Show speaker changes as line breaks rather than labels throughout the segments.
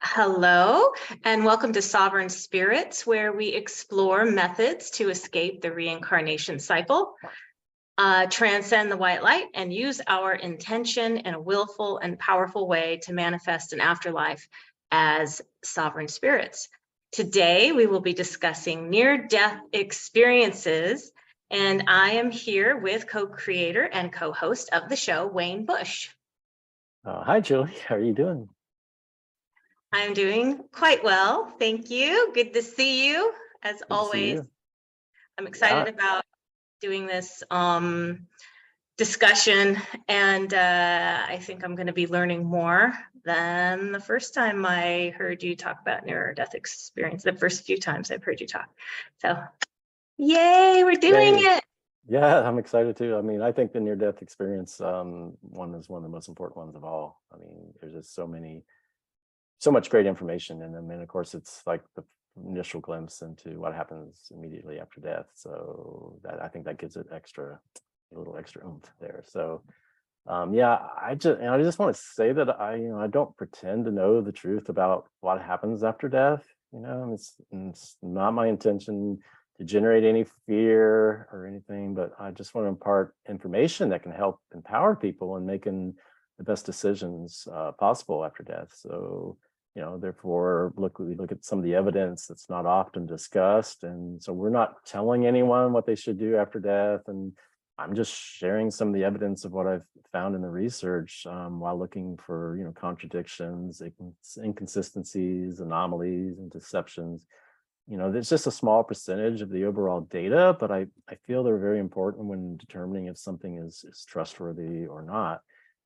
Hello, and welcome to Sovereign Spirits, where we explore methods to escape the reincarnation cycle, transcend the white light, and use our intention in a willful and powerful way to manifest an afterlife as sovereign spirits. Today, we will be discussing near-death experiences, and I am here with co-creator and co-host of the show, Wayne Bush.
Hi, Julie. How are you doing?
I'm doing quite well. Thank you. Good to see you as
Good to see
always.
you.
I'm excited about doing this discussion, and I think I'm going to be learning more than the first time I heard you talk about near-death experience, the first few times I've heard you talk. So, yay, we're doing it.
Yeah, I'm excited too. I mean, I think the near-death experience one is one of the most important ones of all. I mean, there's just so much great information in them. And of course, it's like the initial glimpse into what happens immediately after death. So that I think that gives it a little extra oomph there. So yeah, I just want to say that I don't pretend to know the truth about what happens after death. It's not my intention to generate any fear or anything, but I just want to impart information that can help empower people in making the best decisions possible after death. So, therefore, we look at some of the evidence that's not often discussed. And so we're not telling anyone what they should do after death. And I'm just sharing some of the evidence of what I've found in the research while looking for, contradictions, inconsistencies, anomalies, and deceptions. There's just a small percentage of the overall data, but I feel they're very important when determining if something is trustworthy or not.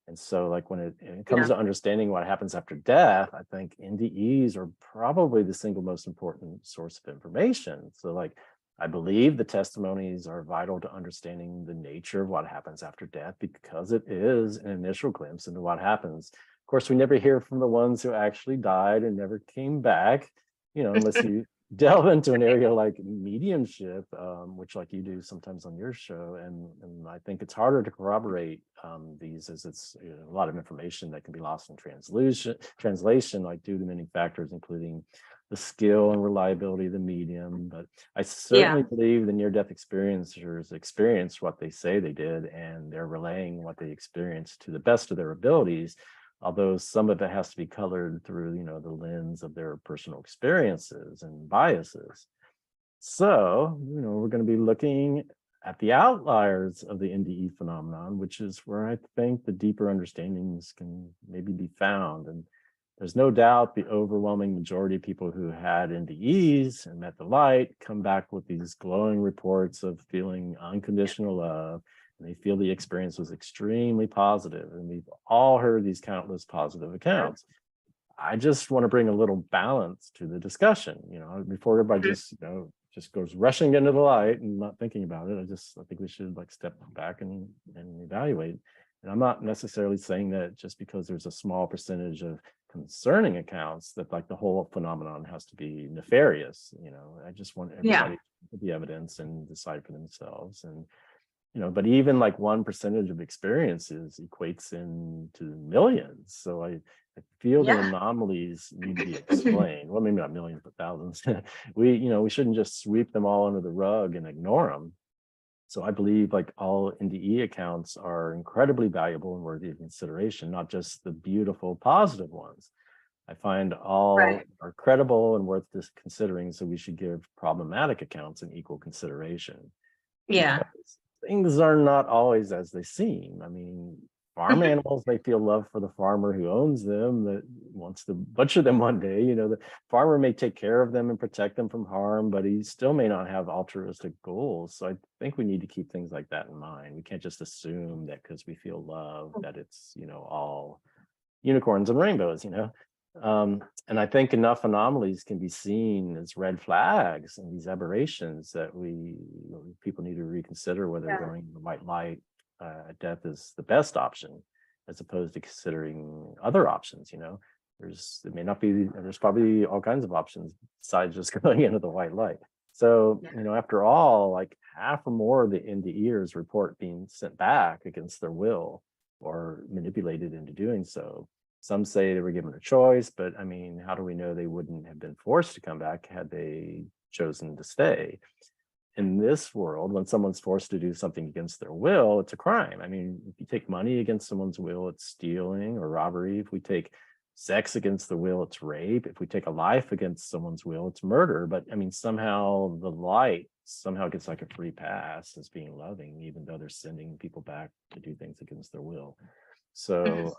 And so like when it comes to understanding what happens after death, I think NDEs are probably the single most important source of information. So like, I believe the testimonies are vital to understanding the nature of what happens after death, because it is an initial glimpse into what happens. Of course, we never hear from the ones who actually died and never came back, unless you delve into an area like mediumship, which like you do sometimes on your show. And I think it's harder to corroborate these, as it's a lot of information that can be lost in translation, like due to many factors, including the skill and reliability of the medium. But I certainly believe the near-death experiencers experienced what they say they did, and they're relaying what they experienced to the best of their abilities, although some of it has to be colored through, the lens of their personal experiences and biases. So, we're going to be looking at the outliers of the NDE phenomenon, which is where I think the deeper understandings can maybe be found. And there's no doubt the overwhelming majority of people who had NDEs and met the light come back with these glowing reports of feeling unconditional love. And they feel the experience was extremely positive. And we've all heard these countless positive accounts. I just want to bring a little balance to the discussion, before everybody just goes rushing into the light and not thinking about it. I think we should like step back and evaluate. And I'm not necessarily saying that just because there's a small percentage of concerning accounts that like the whole phenomenon has to be nefarious. I just want everybody to look at the evidence and decide for themselves. And but even like 1% of experiences equates into millions. So I feel the anomalies need to be explained. Well, maybe not millions, but thousands. We shouldn't just sweep them all under the rug and ignore them. So I believe like all NDE accounts are incredibly valuable and worthy of consideration, not just the beautiful positive ones. I find all are credible and worth considering, so we should give problematic accounts an equal consideration.
Yeah.
Because things are not always as they seem. I mean, farm animals may feel love for the farmer who owns them, that wants to butcher them one day. The farmer may take care of them and protect them from harm, but he still may not have altruistic goals. So I think we need to keep things like that in mind. We can't just assume that because we feel love that it's, all unicorns and rainbows, and I think enough anomalies can be seen as red flags and these aberrations that people need to reconsider whether going the white light death is the best option, as opposed to considering other options. There's probably all kinds of options besides just going into the white light. So, after all, like half or more of the NDEers report being sent back against their will or manipulated into doing so. Some say they were given a choice, but I mean, how do we know they wouldn't have been forced to come back had they chosen to stay? In this world, when someone's forced to do something against their will, it's a crime. I mean, if you take money against someone's will, it's stealing or robbery. If we take sex against the will, it's rape. If we take a life against someone's will, it's murder. But I mean, somehow the light somehow gets like a free pass as being loving, even though they're sending people back to do things against their will. So,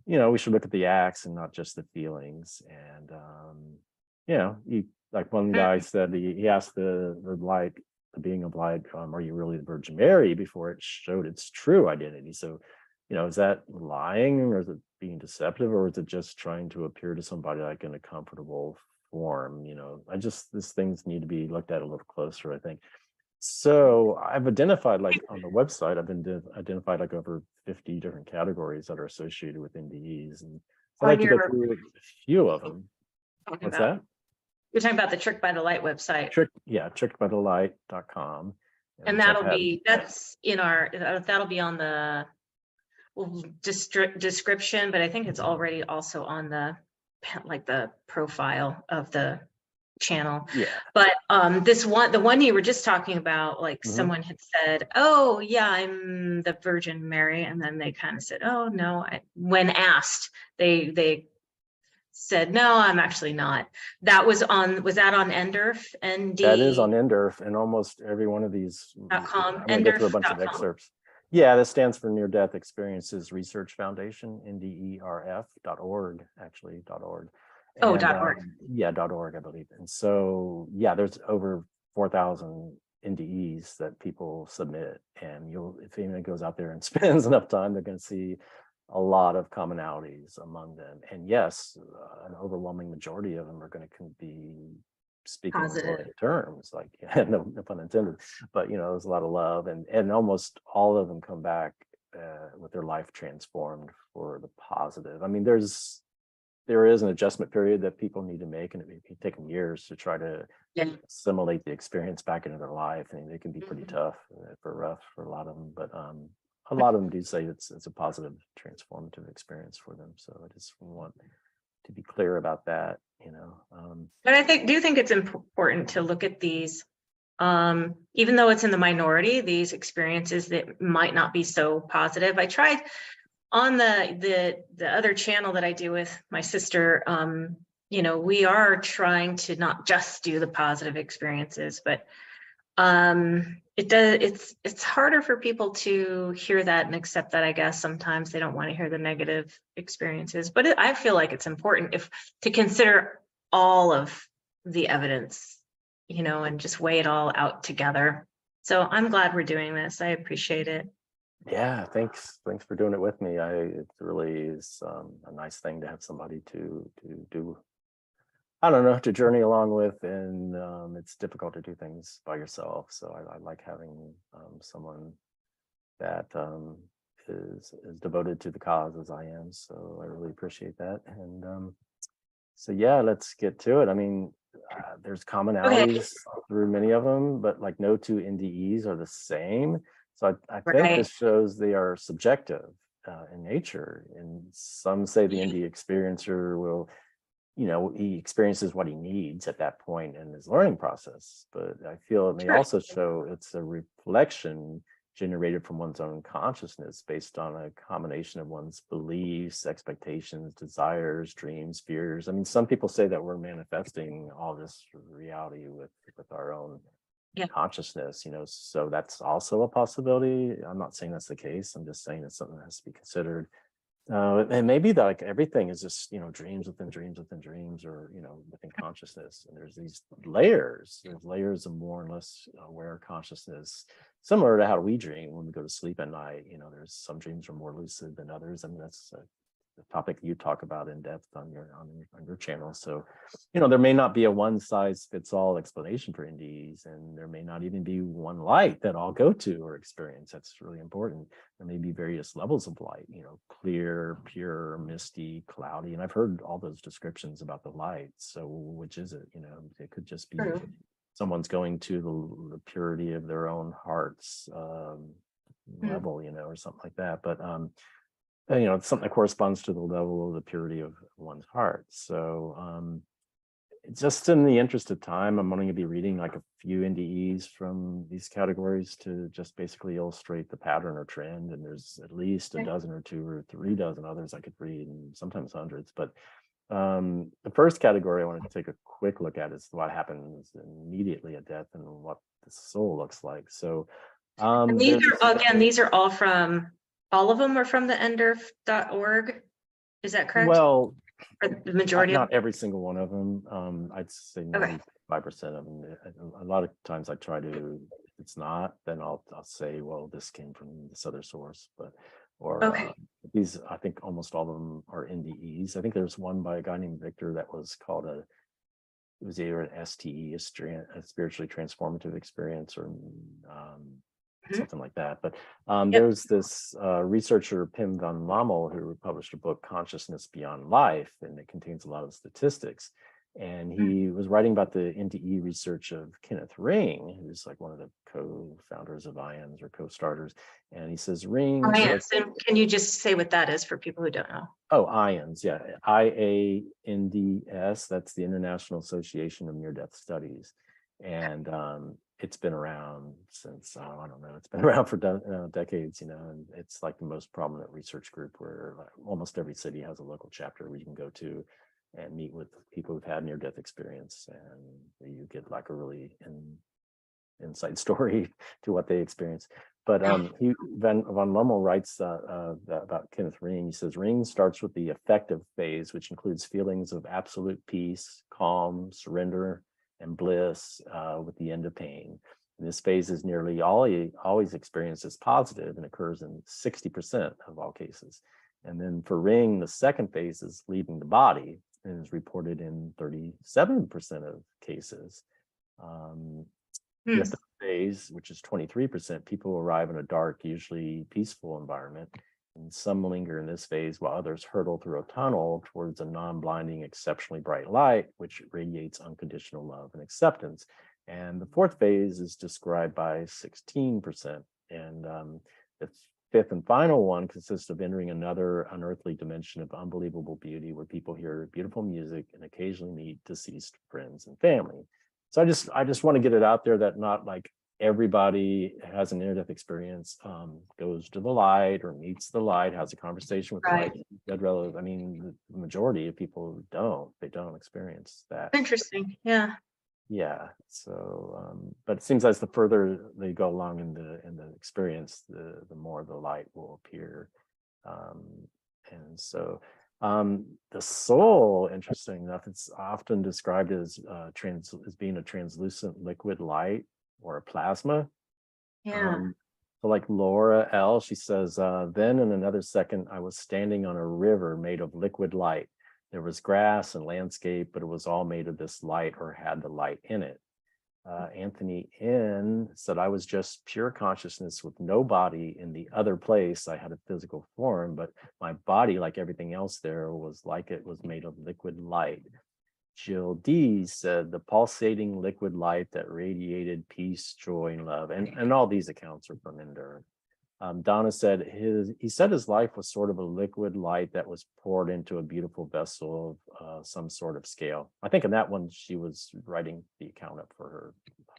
we should look at the acts and not just the feelings. And, like one guy said, he asked the light, the being of light, are you really the Virgin Mary, before it showed its true identity? So, is that lying, or is it being deceptive, or is it just trying to appear to somebody like in a comfortable form? These things need to be looked at a little closer, I think. So I've identified, like on the website, identified like over 50 different categories that are associated with NDEs. And I'd like to go through a few of them. What's that?
You're talking about the Trick by the Light website.
Trickedbythelight.com.
And that'll be on the description, but I think it's already also on the profile of the channel.
Yeah.
But the one you were just talking about, like someone had said, oh yeah, I'm the Virgin Mary, and then they kind of said, oh no, when asked, they said, no, I'm actually not. Was that on NDERF?
That is on NDERF, and almost every one of these.
.com.
I'm going to go through a bunch of excerpts. Yeah, that stands for Near Death Experiences Research Foundation, NDERF.org, actually, .org.
And, .org.
Yeah, .org, I believe. And so, yeah, there's over 4,000 NDEs that people submit. And if anyone goes out there and spends enough time, they're going to see a lot of commonalities among them. And yes, an overwhelming majority of them are going to be speaking in glowing terms, like no pun intended, but there's a lot of love, and almost all of them come back with their life transformed for the positive. I mean, there is an adjustment period that people need to make, and it can take them years to try to assimilate the experience back into their life. I mean, they can be pretty tough, rough for a lot of them, but a lot of them do say it's a positive, transformative experience for them. So I just want to be clear about that,
But I do think it's important to look at these, even though it's in the minority, these experiences that might not be so positive. I tried on the other channel that I do with my sister. We are trying to not just do the positive experiences, but it's harder for people to hear that and accept that. I guess sometimes they don't want to hear the negative experiences, but I feel like it's important to consider all of the evidence, and just weigh it all out together. So I'm glad we're doing this. I appreciate it.
Yeah, thanks for doing it with me. It really is a nice thing to have somebody to do, I don't know, to journey along with, and it's difficult to do things by yourself. So I like having someone that is devoted to the cause as I am. So I really appreciate that. And so yeah, let's get to it. I mean, there's commonalities through many of them, but like no two NDEs are the same. So I think this shows they are subjective in nature. And some say the NDE experiencer will, he experiences what he needs at that point in his learning process. But I feel it may also show it's a reflection generated from one's own consciousness based on a combination of one's beliefs, expectations, desires, dreams, fears. I mean, some people say that we're manifesting all this reality with our own consciousness, so that's also a possibility. I'm not saying that's the case. I'm just saying it's something that has to be considered. And maybe that like everything is just, dreams within dreams within dreams, or, within consciousness. And there's these layers, of more or less aware consciousness, similar to how we dream when we go to sleep at night. There's some dreams are more lucid than others. I mean, that's the topic you talk about in depth on your channel. So, there may not be a one size fits all explanation for NDEs, and there may not even be one light that all go to or experience. That's really important. There may be various levels of light, clear, pure, misty, cloudy. And I've heard all those descriptions about the light. So which is it? It could just be someone's going to the purity of their own heart's level, or something like that. But it's something that corresponds to the level of the purity of one's heart. So just in the interest of time, I'm only going to be reading like a few NDEs from these categories to just basically illustrate the pattern or trend. And there's at least a dozen or two or 3 dozen others I could read, and sometimes hundreds. But the first category I wanted to take a quick look at is what happens immediately at death and what the soul looks like. So
And these are, again, these are all of them are from the enderf.org. Is that correct?
well,
Or the majority of
not every single one of them. I'd say
Okay.
95% of them. A lot of times I try to, if it's not, then I'll say, well, this came from this other source. But
Okay.
these, I think almost all of them are NDEs. I think there's one by a guy named Victor that was called it was either an STE, a spiritually transformative experience, or something like that. But there's this researcher, Pim van Lommel, who published a book, Consciousness Beyond Life, and it contains a lot of statistics. And he was writing about the NDE research of Kenneth Ring, who's like one of the co-founders of IONS or co-starters. And he says rings.
IONS. And can you just say what that is for people who don't know?
Oh, IONS, yeah. IANDS, that's the International Association of Near-Death Studies. And it's been around since, I don't know, it's been around for decades, and it's like the most prominent research group where like, almost every city has a local chapter where you can go to and meet with people who've had near-death experience, and you get like a really inside story to what they experience. But Van Lommel writes about Kenneth Ring. He says, Ring starts with the affective phase, which includes feelings of absolute peace, calm, surrender, and bliss with the end of pain. And this phase is nearly always experienced as positive and occurs in 60% of all cases. And then for Ring, the second phase is leaving the body and is reported in 37% of cases. The third phase, which is 23%, people arrive in a dark, usually peaceful environment. And some linger in this phase while others hurtle through a tunnel towards a non-blinding, exceptionally bright light, which radiates unconditional love and acceptance. And the fourth phase is described by 16%. And the fifth and final one consists of entering another unearthly dimension of unbelievable beauty where people hear beautiful music and occasionally meet deceased friends and family. So I just want to get it out there that not like everybody has an near-death experience, goes to the light or meets the light, has a conversation with the light, dead relative. I mean, the majority of people they don't experience that.
Interesting. Yeah.
Yeah. So, but it seems as the further they go along in the experience, the more the light will appear. And so the soul, interesting enough, it's often described as being a translucent liquid light or a plasma.
Yeah.
So like Laura L, she says, then in another second, I was standing on a river made of liquid light. There was grass and landscape, but it was all made of this light or had the light in it. Anthony N said, I was just pure consciousness with no body. In the other place, I had a physical form, but my body, like everything else there, was like it was made of liquid light. Jill D said, the pulsating liquid light that radiated peace, joy, and love. And all these accounts are from Ender. Donna said he said his life was sort of a liquid light that was poured into a beautiful vessel of some sort of scale. I think in that one, she was writing the account up for her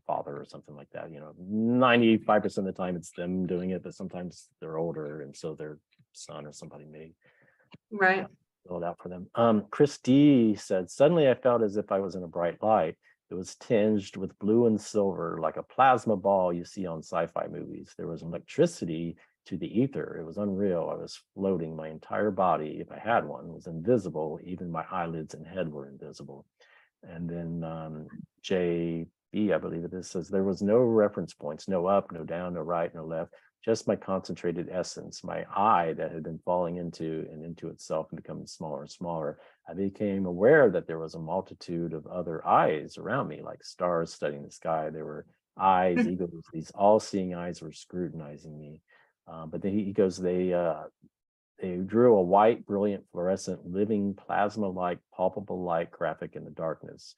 father or something like that. 95% of the time it's them doing it, but sometimes they're older. And so their son or somebody may fill it out for them. Chris D said, suddenly I felt as if I was in a bright light. It was tinged with blue and silver, like a plasma ball you see on sci-fi movies. There was electricity to the ether. It was unreal. I was floating. My entire body, if I had one, was invisible. Even my eyelids and head were invisible. And then JB, I believe it is, says there was no reference points, no up, no down, no right, no left, just my concentrated essence, my I that had been falling into itself and becoming smaller and smaller. I became aware that there was a multitude of other eyes around me, like stars studying the sky. There were eyes, egos, these all-seeing eyes were scrutinizing me. But then he goes, they drew a white, brilliant, fluorescent, living, plasma-like, palpable light graphic in the darkness.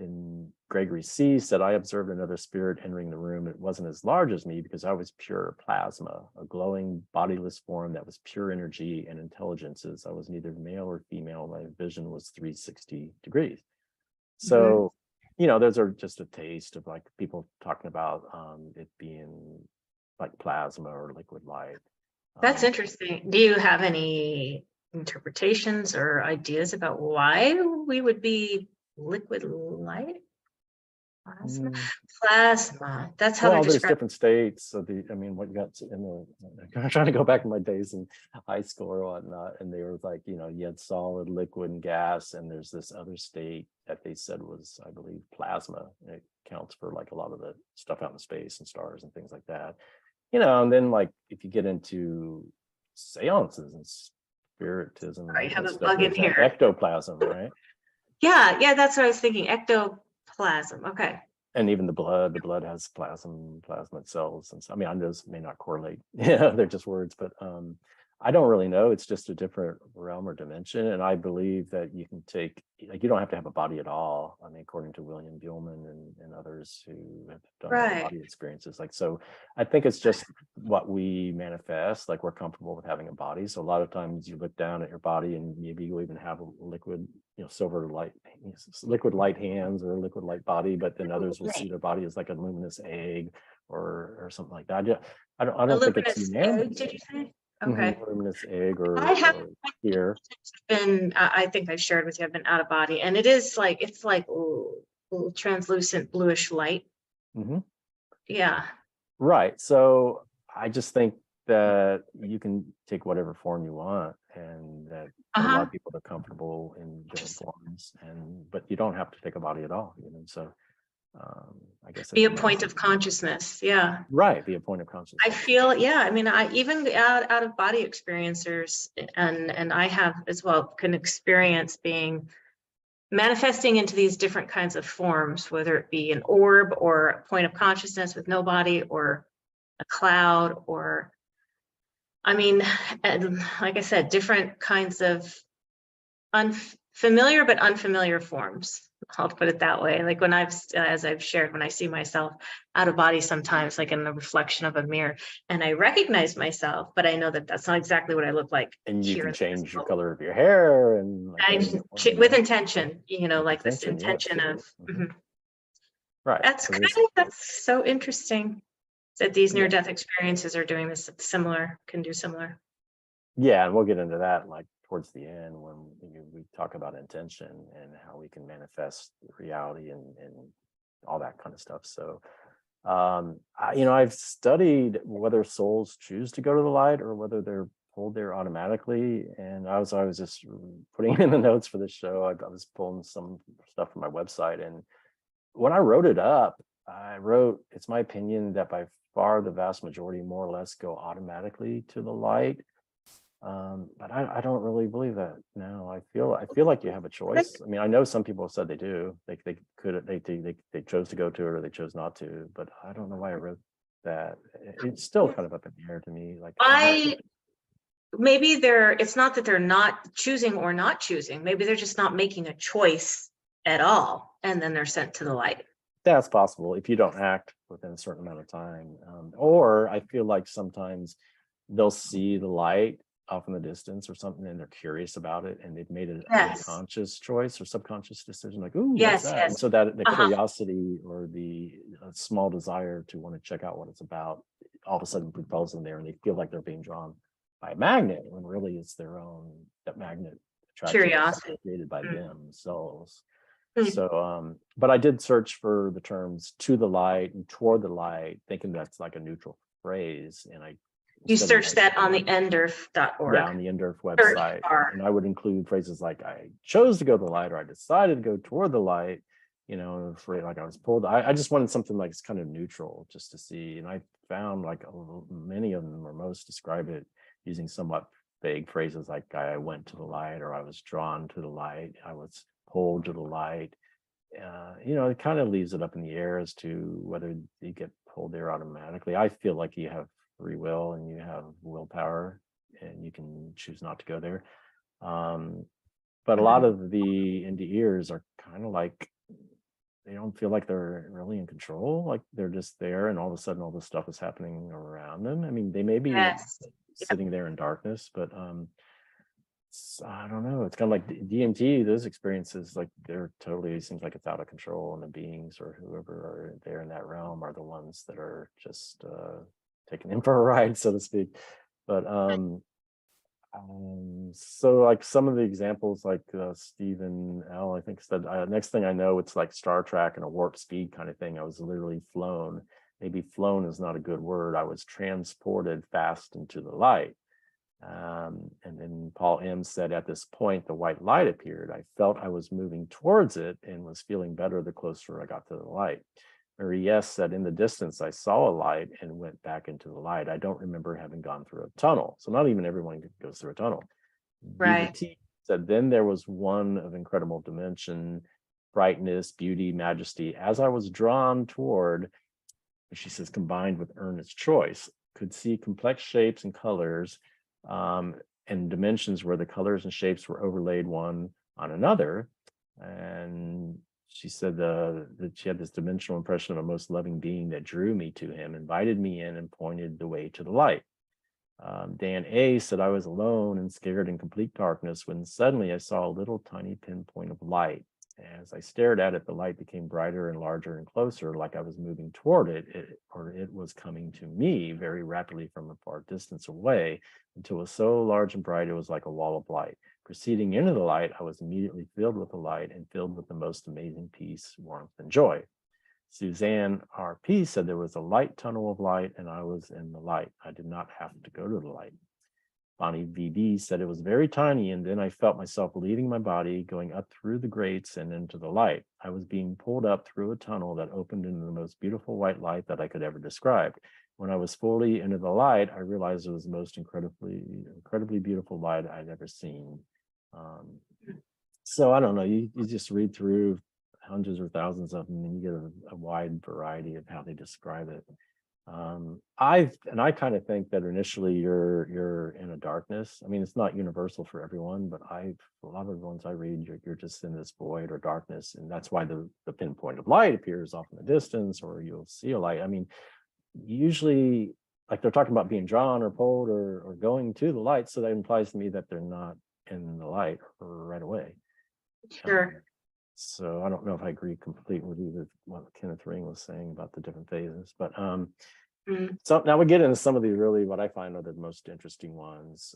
in Gregory C said, I observed another spirit entering the room. It wasn't as large as me because I was pure plasma, a glowing bodiless form that was pure energy and intelligences. I was neither male or female. My vision was 360 degrees. So, those are just a taste of like people talking about it being like plasma or liquid light.
That's interesting. Do you have any interpretations or ideas about why we would be liquid light? Plasma. That's how they're
Well, there's
described.
different states of what you got in the, I'm trying to go back in my days in high school or whatnot, and they were like, you had solid, liquid, and gas, and there's this other state that they said was, I believe, plasma. And it counts for like a lot of the stuff out in space and stars and things like that. And then like if you get into seances and spiritism,
I
and
have a
stuff,
bug in
there's that
here.
ectoplasm, right?
Yeah, that's what I was thinking. Ectoplasm. Okay.
And even the blood has plasma cells. And so, I those may not correlate. They're just words, but I don't really know. It's just a different realm or dimension. And I believe that you can take, like, you don't have to have a body at all. According to William Buhlman and others who have done out-of-body experiences. Like, so I think it's just what we manifest, like we're comfortable with having a body. So a lot of times you look down at your body and maybe you even have a liquid, silver light, liquid light hands or a liquid light body, but then others will see their body as like a luminous egg or something like that. I don't think it's unanimous.
Did you say? Okay.
Luminous egg or here.
I think I've shared with you, I've been out of body, and it's like translucent bluish light. Yeah.
Right. So I just think that you can take whatever form you want, and that a lot of people are comfortable in different forms, but you don't have to take a body at all. So I guess
be a point of consciousness. Yeah.
Right. Be a point of consciousness.
I feel, I even out of body experiencers, and I have as well, can experience being manifesting into these different kinds of forms, whether it be an orb or a point of consciousness with no body or a cloud, or and like I said, different kinds of unfamiliar but unfamiliar forms. I'll put it that way. Like when as I've shared, when I see myself out of body sometimes, like in the reflection of a mirror, and I recognize myself, but I know that that's not exactly what I look like.
And you can change your color of your hair and
with intention, like this intention of.
Right.
That's so interesting that these near-death experiences are doing this can do similar.
Yeah, and we'll get into that like towards the end when we talk about intention and how we can manifest reality and all that kind of stuff. So, I've studied whether souls choose to go to the light or whether they're pulled there automatically. And I was just putting in the notes for this show. I was pulling some stuff from my website, and when I wrote it up, I wrote, it's my opinion that by far the vast majority more or less go automatically to the light. But I don't really believe that. No, I feel like you have a choice. I know some people have said they do. They chose to go to it or they chose not to. But I don't know why I wrote that. It's still kind of up in the air to me. Like
maybe it's not that they're not choosing or not choosing. Maybe they're just not making a choice at all, and then they're sent to the light.
That's possible if you don't act within a certain amount of time. Or I feel like sometimes they'll see the light off in the distance or something, and they're curious about it, and they've made a conscious choice or subconscious decision, like, ooh, what's that? And so that the curiosity or the small desire to want to check out what it's about all of a sudden propels them there, and they feel like they're being drawn by a magnet when really it's their own, that magnet
curiosity
created by themselves. So but I did search for the terms to the light and toward the light, thinking that's like a neutral phrase, and
you search that on the NDERF.org.
Yeah, on the NDERF website. And I would include phrases like I chose to go to the light, or I decided to go toward the light, for like I was pulled. I just wanted something like it's kind of neutral just to see. And I found like many of them or most describe it using somewhat vague phrases like I went to the light, or I was drawn to the light, I was pulled to the light. It kind of leaves it up in the air as to whether you get pulled there automatically. I feel like you have free will and you have willpower and you can choose not to go there. But a lot of the NDErs are kind of like they don't feel like they're really in control, like they're just there and all of a sudden all this stuff is happening around them. I mean, they may be
Yes.
sitting there in darkness, but I don't know. It's kind of like DMT, those experiences, like they're totally, it seems like it's out of control, and the beings or whoever are there in that realm are the ones that are just taking him for a ride, so to speak. But so like some of the examples, like Stephen L, I think said, next thing I know, it's like Star Trek and a warp speed kind of thing. I was literally flown. Maybe flown is not a good word. I was transported fast into the light. And then Paul M said, at this point, the white light appeared. I felt I was moving towards it and was feeling better the closer I got to the light. Mary S said, in the distance, I saw a light and went back into the light. I don't remember having gone through a tunnel. So not even everyone goes through a tunnel.
Right.
T said, then there was one of incredible dimension, brightness, beauty, majesty. As I was drawn toward, she says, combined with earnest choice, could see complex shapes and colors and dimensions where the colors and shapes were overlaid one on another. And she said that she had this dimensional impression of a most loving being that drew me to him, invited me in, and pointed the way to the light. Dan A said, I was alone and scared in complete darkness when suddenly I saw a little tiny pinpoint of light. As I stared at it, the light became brighter and larger and closer, like I was moving toward it, or it was coming to me very rapidly from a far distance away, until it was so large and bright it was like a wall of light. Proceeding into the light, I was immediately filled with the light and filled with the most amazing peace, warmth, and joy. Suzanne RP said there was a light tunnel of light and I was in the light. I did not have to go to the light. Bonnie VB said it was very tiny, and then I felt myself leaving my body, going up through the grates and into the light. I was being pulled up through a tunnel that opened into the most beautiful white light that I could ever describe. When I was fully into the light, I realized it was the most incredibly beautiful light I'd ever seen. So I don't know, you just read through hundreds or thousands of them and you get a wide variety of how they describe it. I kind of think that initially you're in a darkness. I mean, it's not universal for everyone, but a lot of the ones I read, you're just in this void or darkness, and that's why the pinpoint of light appears off in the distance, or you'll see a light. I mean, usually, like they're talking about being drawn or pulled or going to the light, so that implies to me that they're not in the light right away.
Sure.
So I don't know if I agree completely with you with what Kenneth Ring was saying about the different phases, but so now we get into some of the really what I find are the most interesting ones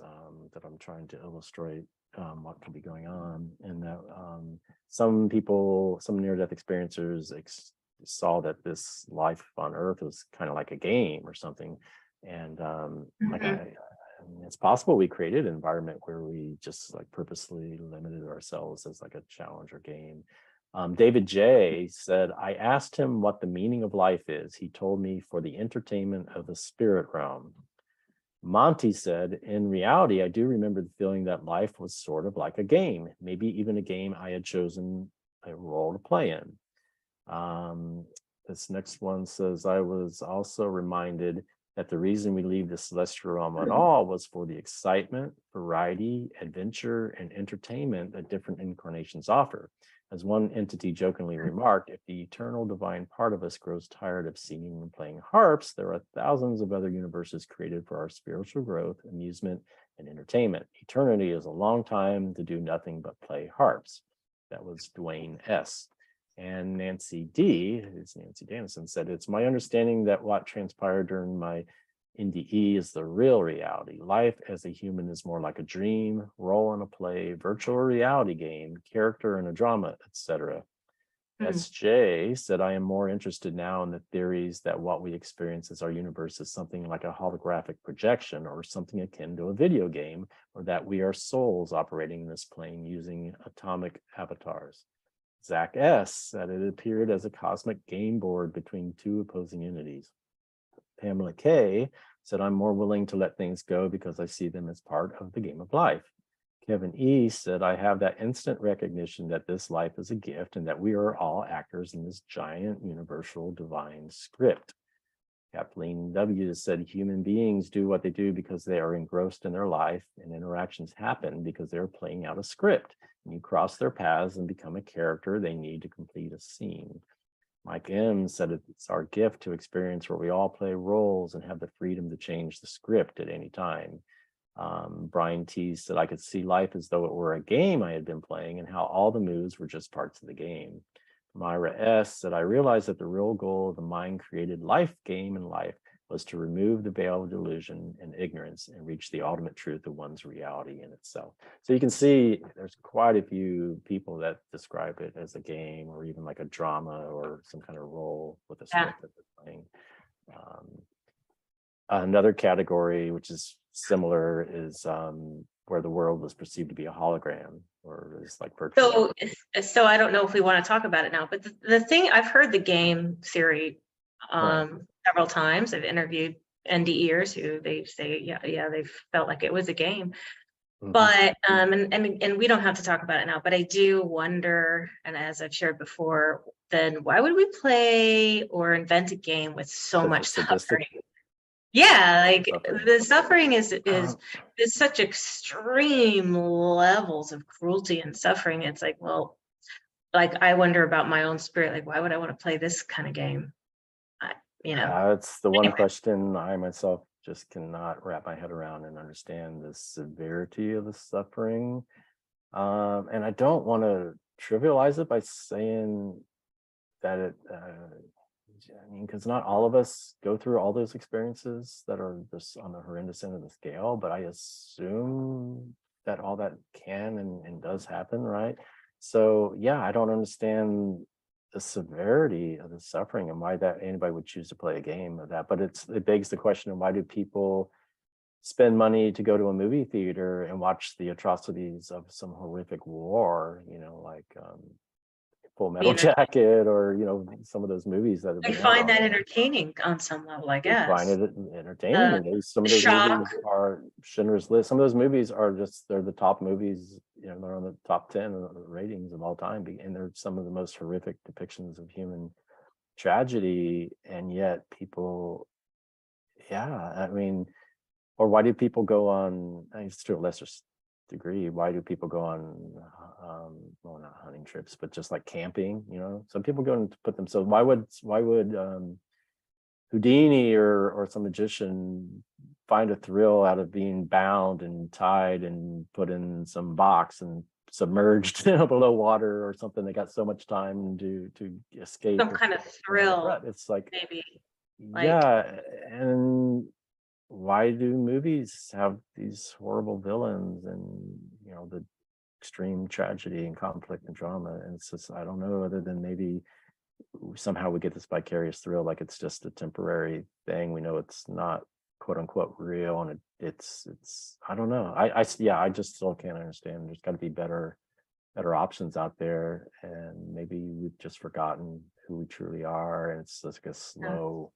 that I'm trying to illustrate what could be going on, and that some people, some near-death experiencers saw that this life on Earth was kind of like a game or something, and like I mean, it's possible we created an environment where we just like purposely limited ourselves as like a challenge or game. David J said, I asked him what the meaning of life is. He told me for the entertainment of the spirit realm. Monty said, in reality, I do remember the feeling that life was sort of like a game, maybe even a game I had chosen a role to play in. This next one says, I was also reminded that the reason we leave the celestial realm at all was for the excitement, variety, adventure, and entertainment that different incarnations offer. As one entity jokingly remarked, if the eternal divine part of us grows tired of singing and playing harps, there are thousands of other universes created for our spiritual growth, amusement, and entertainment. Eternity is a long time to do nothing but play harps. That was Dwayne S. And Nancy D, who's Nancy Dennison, said, it's my understanding that what transpired during my NDE is the real reality. Life as a human is more like a dream, role in a play, virtual reality game, character in a drama, etc. SJ said, I am more interested now in the theories that what we experience as our universe is something like a holographic projection or something akin to a video game, or that we are souls operating in this plane using atomic avatars. Zach S said it appeared as a cosmic game board between two opposing entities. Pamela K said, I'm more willing to let things go because I see them as part of the game of life. Kevin E said, I have that instant recognition that this life is a gift and that we are all actors in this giant universal divine script. Kathleen W said, human beings do what they do because they are engrossed in their life, and interactions happen because they're playing out a script. And you cross their paths and become a character they need to complete a scene. Mike M said it's our gift to experience where we all play roles and have the freedom to change the script at any time. Brian T said I could see life as though it were a game I had been playing and how all the moves were just parts of the game. Myra S said I realized that the real goal of the mind created life game in life was to remove the veil of delusion and ignorance and reach the ultimate truth of one's reality in itself. So you can see there's quite a few people that describe it as a game or even like a drama or some kind of role with a script that they're playing. Another category, which is similar, is where the world was perceived to be a hologram or is like virtual.
So I don't know if we want to talk about it now, but the thing, I've heard the game theory several times. I've interviewed NDEers who they say, yeah, they felt like it was a game. But and we don't have to talk about it now, but I do wonder, and as I've shared before, then why would we play or invent a game with so much suffering? Yeah, like the suffering is such extreme levels of cruelty and suffering. It's like, well, like I wonder about my own spirit. Like, why would I want to play this kind of game?
It's the one question I myself just cannot wrap my head around and understand the severity of the suffering. And I don't want to trivialize it by saying that it, I mean, because not all of us go through all those experiences that are just on the horrendous end of the scale, but I assume that all that can and does happen, right? So yeah, I don't understand the severity of the suffering and why that anybody would choose to play a game of that. But it begs the question of why do people spend money to go to a movie theater and watch the atrocities of some horrific war, like Full Metal Jacket or some of those movies that have been
find that entertaining on some level, I guess.
Find it entertaining. Some of those movies are Schindler's List. Some of those movies are they're the top movies, they're on the top 10 ratings of all time, and they're some of the most horrific depictions of human tragedy. And yet people, I mean, or why do people go on, I think it's to a lesser degree, why do people go on well, not hunting trips, but just like camping? Some people go and put themselves, why would Houdini or some magician find a thrill out of being bound and tied and put in some box and submerged below water or something? They got so much time to escape
some kind of thrill.
It's like
maybe
and why do movies have these horrible villains and the extreme tragedy and conflict and drama? And it's just, I don't know, other than maybe somehow we get this vicarious thrill, like it's just a temporary thing. We know it's not quote unquote real, and it's I don't know. I just still can't understand. There's got to be better options out there, and maybe we've just forgotten who we truly are, and it's just like a slow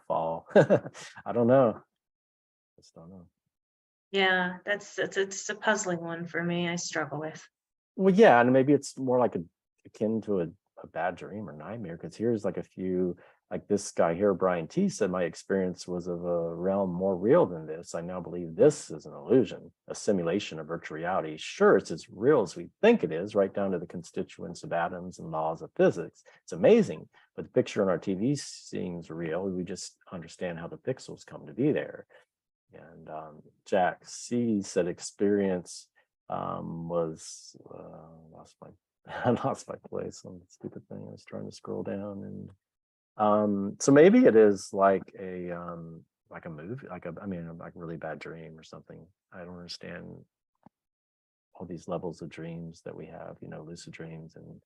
fall. I don't know. Just don't know.
Yeah, it's a puzzling one for me. I struggle with.
Well, yeah, and maybe it's more like akin to a bad dream or nightmare, because here's like a few, like this guy here, Brian T said, my experience was of a realm more real than this. I now believe this is an illusion, a simulation of virtual reality. Sure, it's as real as we think it is, right down to the constituents of atoms and laws of physics. It's amazing, but the picture on our TV seems real. We just understand how the pixels come to be there. And Jack C said experience was I lost my place on the stupid thing. I was trying to scroll down, and so maybe it is like a movie, like a really bad dream or something. I don't understand all these levels of dreams that we have, lucid dreams and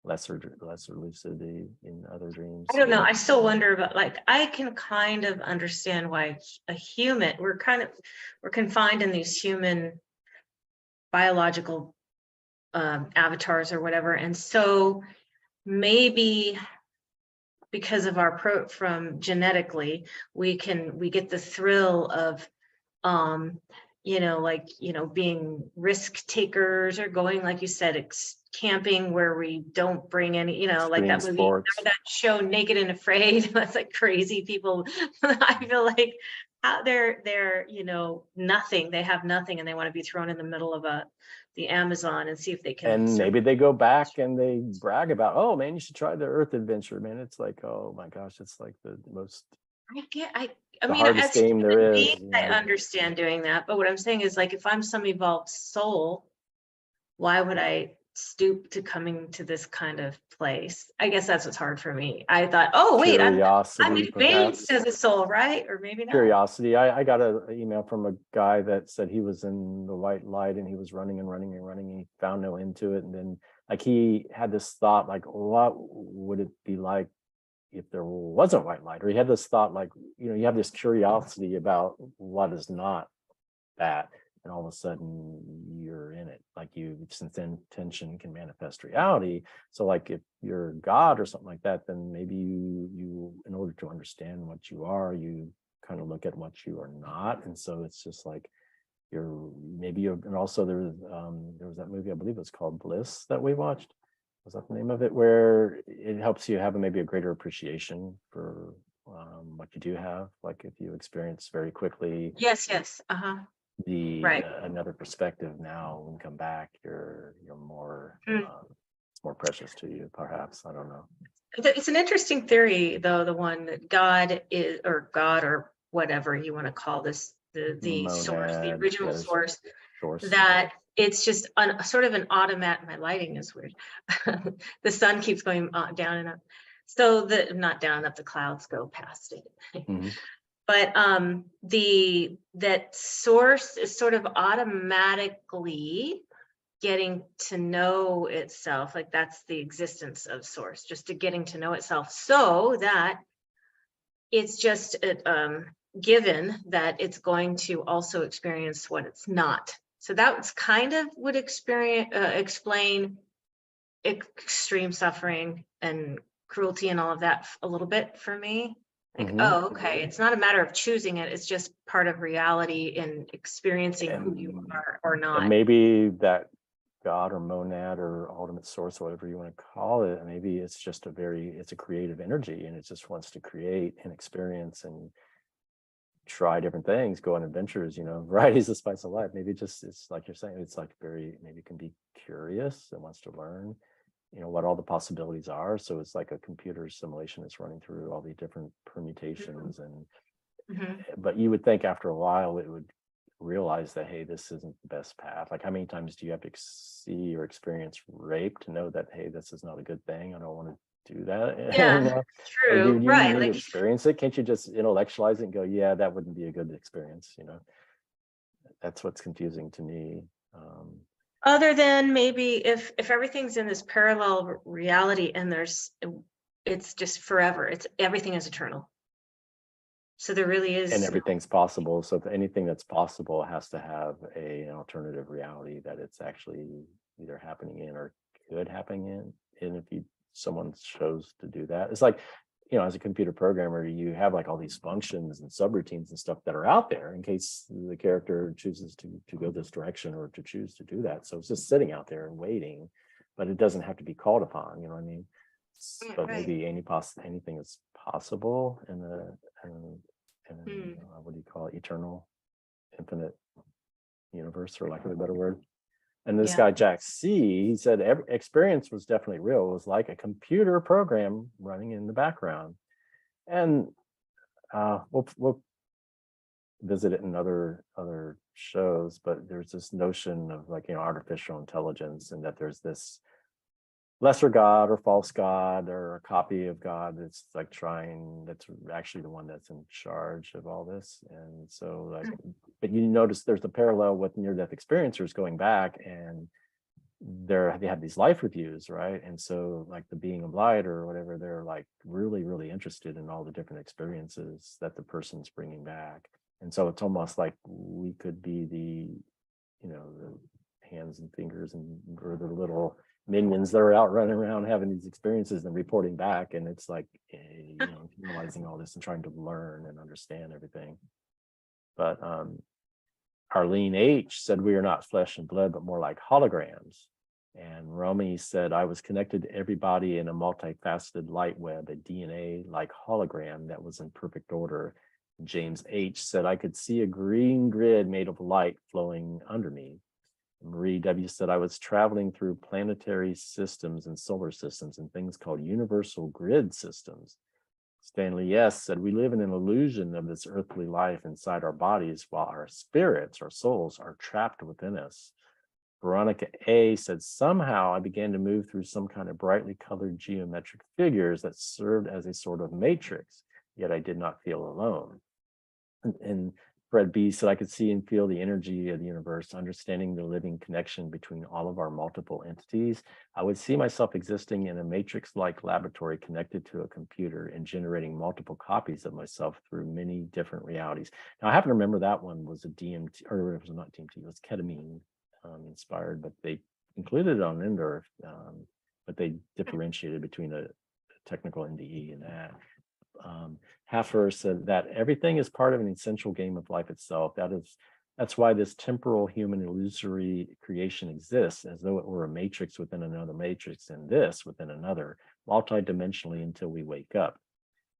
lesser lucidity in other dreams.
I don't know. I still wonder about, like, I can kind of understand why a human, we're confined in these human biological avatars or whatever, and so maybe because of our from genetically, we get the thrill of being risk takers, or going, like you said, camping where we don't bring any, like that movie, that show Naked and Afraid. That's like crazy people. I feel like out they're nothing. They have nothing, and they want to be thrown in the middle of the Amazon and see if they can.
And maybe they go back and they brag about, oh man, you should try the Earth adventure, man. It's like, oh my gosh, it's like the most
I
the
mean,
hardest
as
game there
human
is.
beings, I understand doing that, but what I'm saying is, like, if I'm some evolved soul, why would I stoop to coming to this kind of place? I guess that's what's hard for me. I thought, oh wait, I'm
Curiosity,
advanced
perhaps.
as a soul, right? Or maybe not.
Curiosity. I got an email from a guy that said he was in the white light and he was running and running and running and he found no end to it. And then like he had this thought, like, what would it be like if there wasn't white light? Or he had this thought, like, you have this curiosity about what is not that, and all of a sudden you're in it. Like since intention can manifest reality. So like if you're God or something like that, then maybe you in order to understand what you are, you kind of look at what you are not. And so it's just like and also there was that movie, I believe it's called Bliss, that we watched. Was that the name of it? Where it helps you have maybe a greater appreciation for what you do have. Like if you experience very quickly.
Yes. Right.
Another perspective, now when you come back, you're more it's more precious to you, perhaps. I don't know.
It's an interesting theory, though, the one that God or whatever you want to call this, the source, the original source, that it's just sort of an automatic. My lighting is weird. The sun keeps going down and up, so not down and up, the clouds go past it. Mm-hmm. But that source is sort of automatically getting to know itself. Like that's the existence of source, just to getting to know itself, so that it's just given that it's going to also experience what it's not. So that's kind of would explain extreme suffering and cruelty and all of that a little bit for me. Like, mm-hmm. Oh, okay. It's not a matter of choosing it. It's just part of reality and experiencing who you are or not.
And maybe that God or monad or ultimate source, or whatever you want to call it, maybe it's just it's a creative energy, and it just wants to create and experience and try different things, go on adventures, varieties of spice of life. Maybe it's like you're saying, it's like maybe it can be curious and wants to learn what all the possibilities are. So it's like a computer simulation that's running through all the different permutations. Mm-hmm. And but you would think after a while it would realize that, hey, this isn't the best path. Like, how many times do you have to see or experience rape to know that, hey, this is not a good thing, I don't want to do that?
Yeah, true.
Right, like, experience it. Can't you just intellectualize it and go, yeah, that wouldn't be a good experience? That's what's confusing to me.
Other than maybe if everything's in this parallel reality and it's just forever, everything is eternal. So there really is.
And everything's possible. So if anything that's possible has to have an alternative reality that it's actually either happening in or could happen in. And if someone chose to do that, it's like, as a computer programmer, you have like all these functions and subroutines and stuff that are out there in case the character chooses to go this direction or to choose to do that. So it's just sitting out there and waiting, but it doesn't have to be called upon. You know what I mean? But right. Maybe anything is possible in what do you call it? Eternal, infinite universe, for lack of a better word. And this guy, Jack C., he said every experience was definitely real. It was like a computer program running in the background. And we'll visit it in other shows, but there's this notion of like, artificial intelligence, and that there's this lesser God or false God or a copy of God that's actually the one that's in charge of all this. And so but you notice there's a parallel with near-death experiencers going back, and they have these life reviews, right? And so like the being of light or whatever, they're like really, really interested in all the different experiences that the person's bringing back. And so it's almost like we could be the hands and fingers or the little minions that are out running around having these experiences and reporting back. And it's like, realizing all this and trying to learn and understand everything. But Arlene H. said, we are not flesh and blood, but more like holograms. And Romy said, I was connected to everybody in a multifaceted light web, a DNA like hologram that was in perfect order. James H. said, I could see a green grid made of light flowing under me. Marie W. said, I was traveling through planetary systems and solar systems and things called universal grid systems. Stanley S. said, we live in an illusion of this earthly life inside our bodies while our spirits, our souls, are trapped within us. Veronica A. said, somehow I began to move through some kind of brightly colored geometric figures that served as a sort of matrix, yet I did not feel alone. And Fred B. said, I could see and feel the energy of the universe, understanding the living connection between all of our multiple entities. I would see myself existing in a matrix-like laboratory connected to a computer and generating multiple copies of myself through many different realities. Now, I happen to remember that one was a DMT, or it was not DMT, it was ketamine inspired, but they included it on Endorph, but they differentiated between a technical NDE and that. Haffer said that everything is part of an essential game of life itself. That's why this temporal human illusory creation exists, as though it were a matrix within another matrix, and this within another, multidimensionally until we wake up.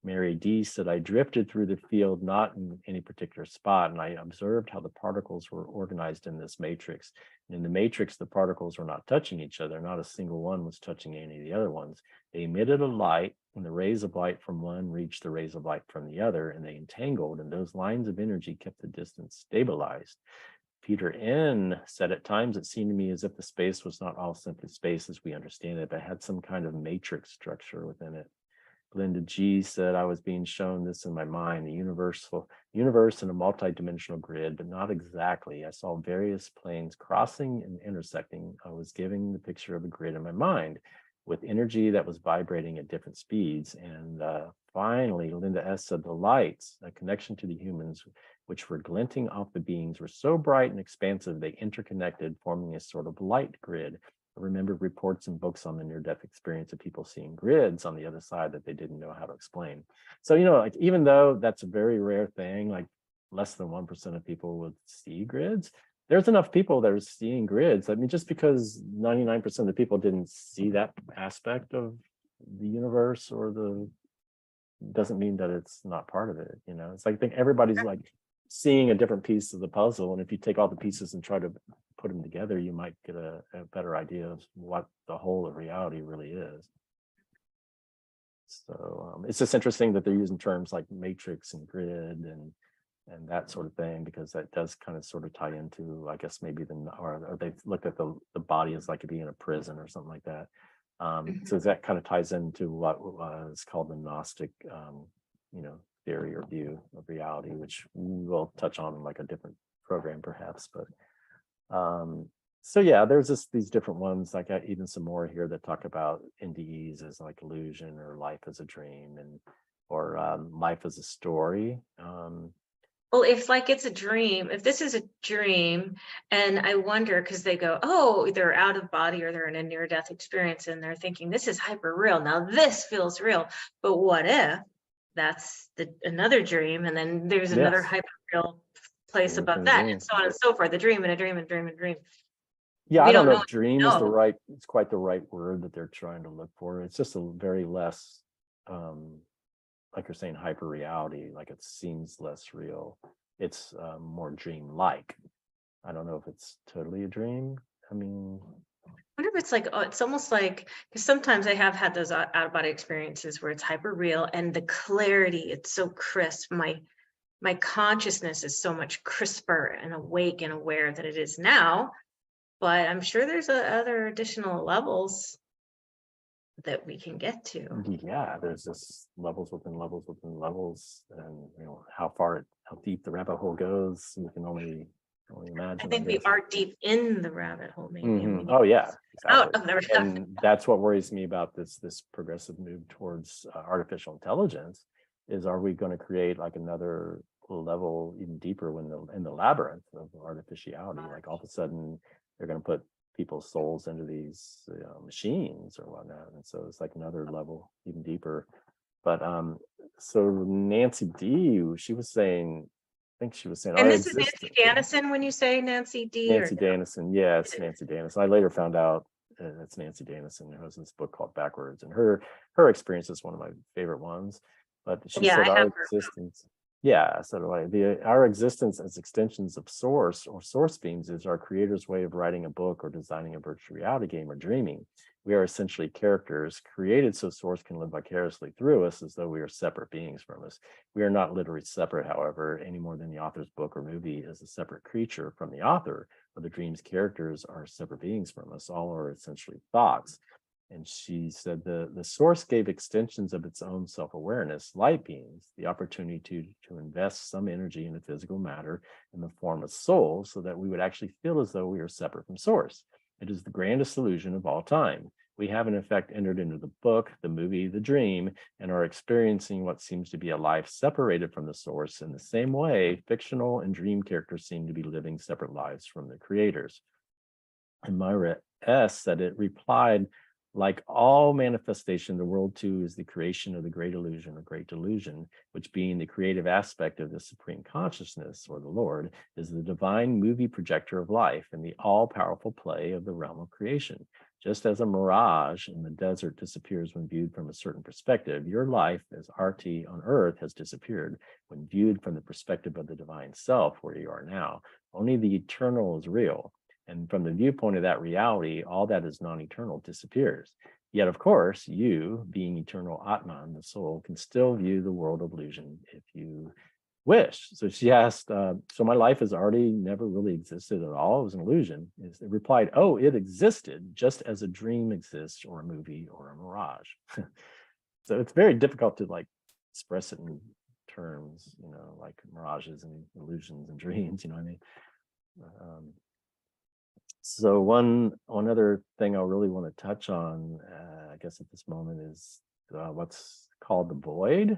Mary D. said, I drifted through the field, not in any particular spot, and I observed how the particles were organized in this matrix. And in the matrix, the particles were not touching each other. Not a single one was touching any of the other ones. They emitted a light, and the rays of light from one reached the rays of light from the other, and they entangled, and those lines of energy kept the distance stabilized. Peter N. said, at times it seemed to me as if the space was not all simply space as we understand it, but had some kind of matrix structure within it. Linda G. said, I was being shown this in my mind, the universe in a multidimensional grid, but not exactly. I saw various planes crossing and intersecting. I was giving the picture of a grid in my mind with energy that was vibrating at different speeds. And finally, Linda S. said, the lights, a connection to the humans, which were glinting off the beings, were so bright and expansive, they interconnected, forming a sort of light grid. I remember reports and books on the near-death experience of people seeing grids on the other side that they didn't know how to explain. So, like, even though that's a very rare thing, like less than 1% of people would see grids, there's enough people that are seeing grids. I mean, just because 99% of the people didn't see that aspect of the universe doesn't mean that it's not part of it. It's like, I think everybody's like seeing a different piece of the puzzle. And if you take all the pieces and try to put them together, you might get a better idea of what the whole of reality really is. So it's just interesting that they're using terms like matrix and grid and that sort of thing, because that does kind of sort of tie into, I guess, maybe or they've looked at the body as like being a prison or something like that. So that kind of ties into what is called the Gnostic, theory or view of reality, which we'll touch on in like a different program perhaps. But so yeah, there's these different ones. I got even some more here that talk about NDEs as like illusion or life as a dream or life as a story.
Well, if like it's a dream, if this is a dream, and I wonder, because they go, oh, they're out of body or they're in a near-death experience and they're thinking this is hyper real. Now this feels real, but what if that's another dream, and then there's another hyper real place above that, and so on and so forth. The dream and a dream and dream and dream.
Yeah, I don't know if dream is it's quite the right word that they're trying to look for. It's just a very less, like you're saying, hyper reality. Like it seems less real. It's more dream-like. I don't know if it's totally a dream. I mean,
I wonder if it's like, it's almost like, because sometimes I have had those out-of-body experiences where it's hyper real and the clarity, it's so crisp. My consciousness is so much crisper and awake and aware than it is now. But I'm sure there's other additional levels that we can get to.
Yeah, there's just levels within levels within levels, and how deep the rabbit hole goes, you can only imagine.
I think we are deep in the rabbit hole, maybe.
Mm-hmm. Oh yeah, exactly.
Out of the rabbit.
And that's what worries me about this progressive move towards artificial intelligence. Is, are we going to create like another level even deeper in the labyrinth of artificiality? Like all of a sudden they're going to put people's souls into these machines or whatnot, and so it's like another level even deeper. But so Nancy D, she was saying, I think she was saying,
and this is Nancy Dannison when you say Nancy D.
Nancy Dannison, yes, Nancy Dannison. I later found out it's Nancy Dannison, who has this book called Backwards, and her experience is one of my favorite ones. But she said our existence. Yeah, so do I. Our existence as extensions of source or source beings is our creator's way of writing a book or designing a virtual reality game or dreaming. We are essentially characters created so source can live vicariously through us as though we are separate beings from us. We are not literally separate, however, any more than the author's book or movie is a separate creature from the author, or the dream's characters are separate beings from us. All are essentially thoughts. And she said the source gave extensions of its own self-awareness, light beings, the opportunity to invest some energy into physical matter in the form of soul so that we would actually feel as though we are separate from source. It is the grandest illusion of all time. We have in effect entered into the book, the movie, the dream, and are experiencing what seems to be a life separated from the source. In the same way, fictional and dream characters seem to be living separate lives from the creators. And Myra S. said it replied, like all manifestation, the world too is the creation of the great illusion or great delusion, which being the creative aspect of the supreme consciousness or the Lord, is the divine movie projector of life and the all-powerful play of the realm of creation. Just as a mirage in the desert disappears when viewed from a certain perspective, your life as RT on earth has disappeared when viewed from the perspective of the divine self where you are now. Only the eternal is real. And from the viewpoint of that reality, all that is non-eternal disappears. Yet, of course, you, being eternal Atman, the soul, can still view the world of illusion if you wish. So she asked, so my life has already never really existed at all. It was an illusion. It replied, oh, it existed just as a dream exists or a movie or a mirage. So it's very difficult to like express it in terms, like mirages and illusions and dreams, you know what I mean? So one other thing I really want to touch on, I guess at this moment, is what's called the void,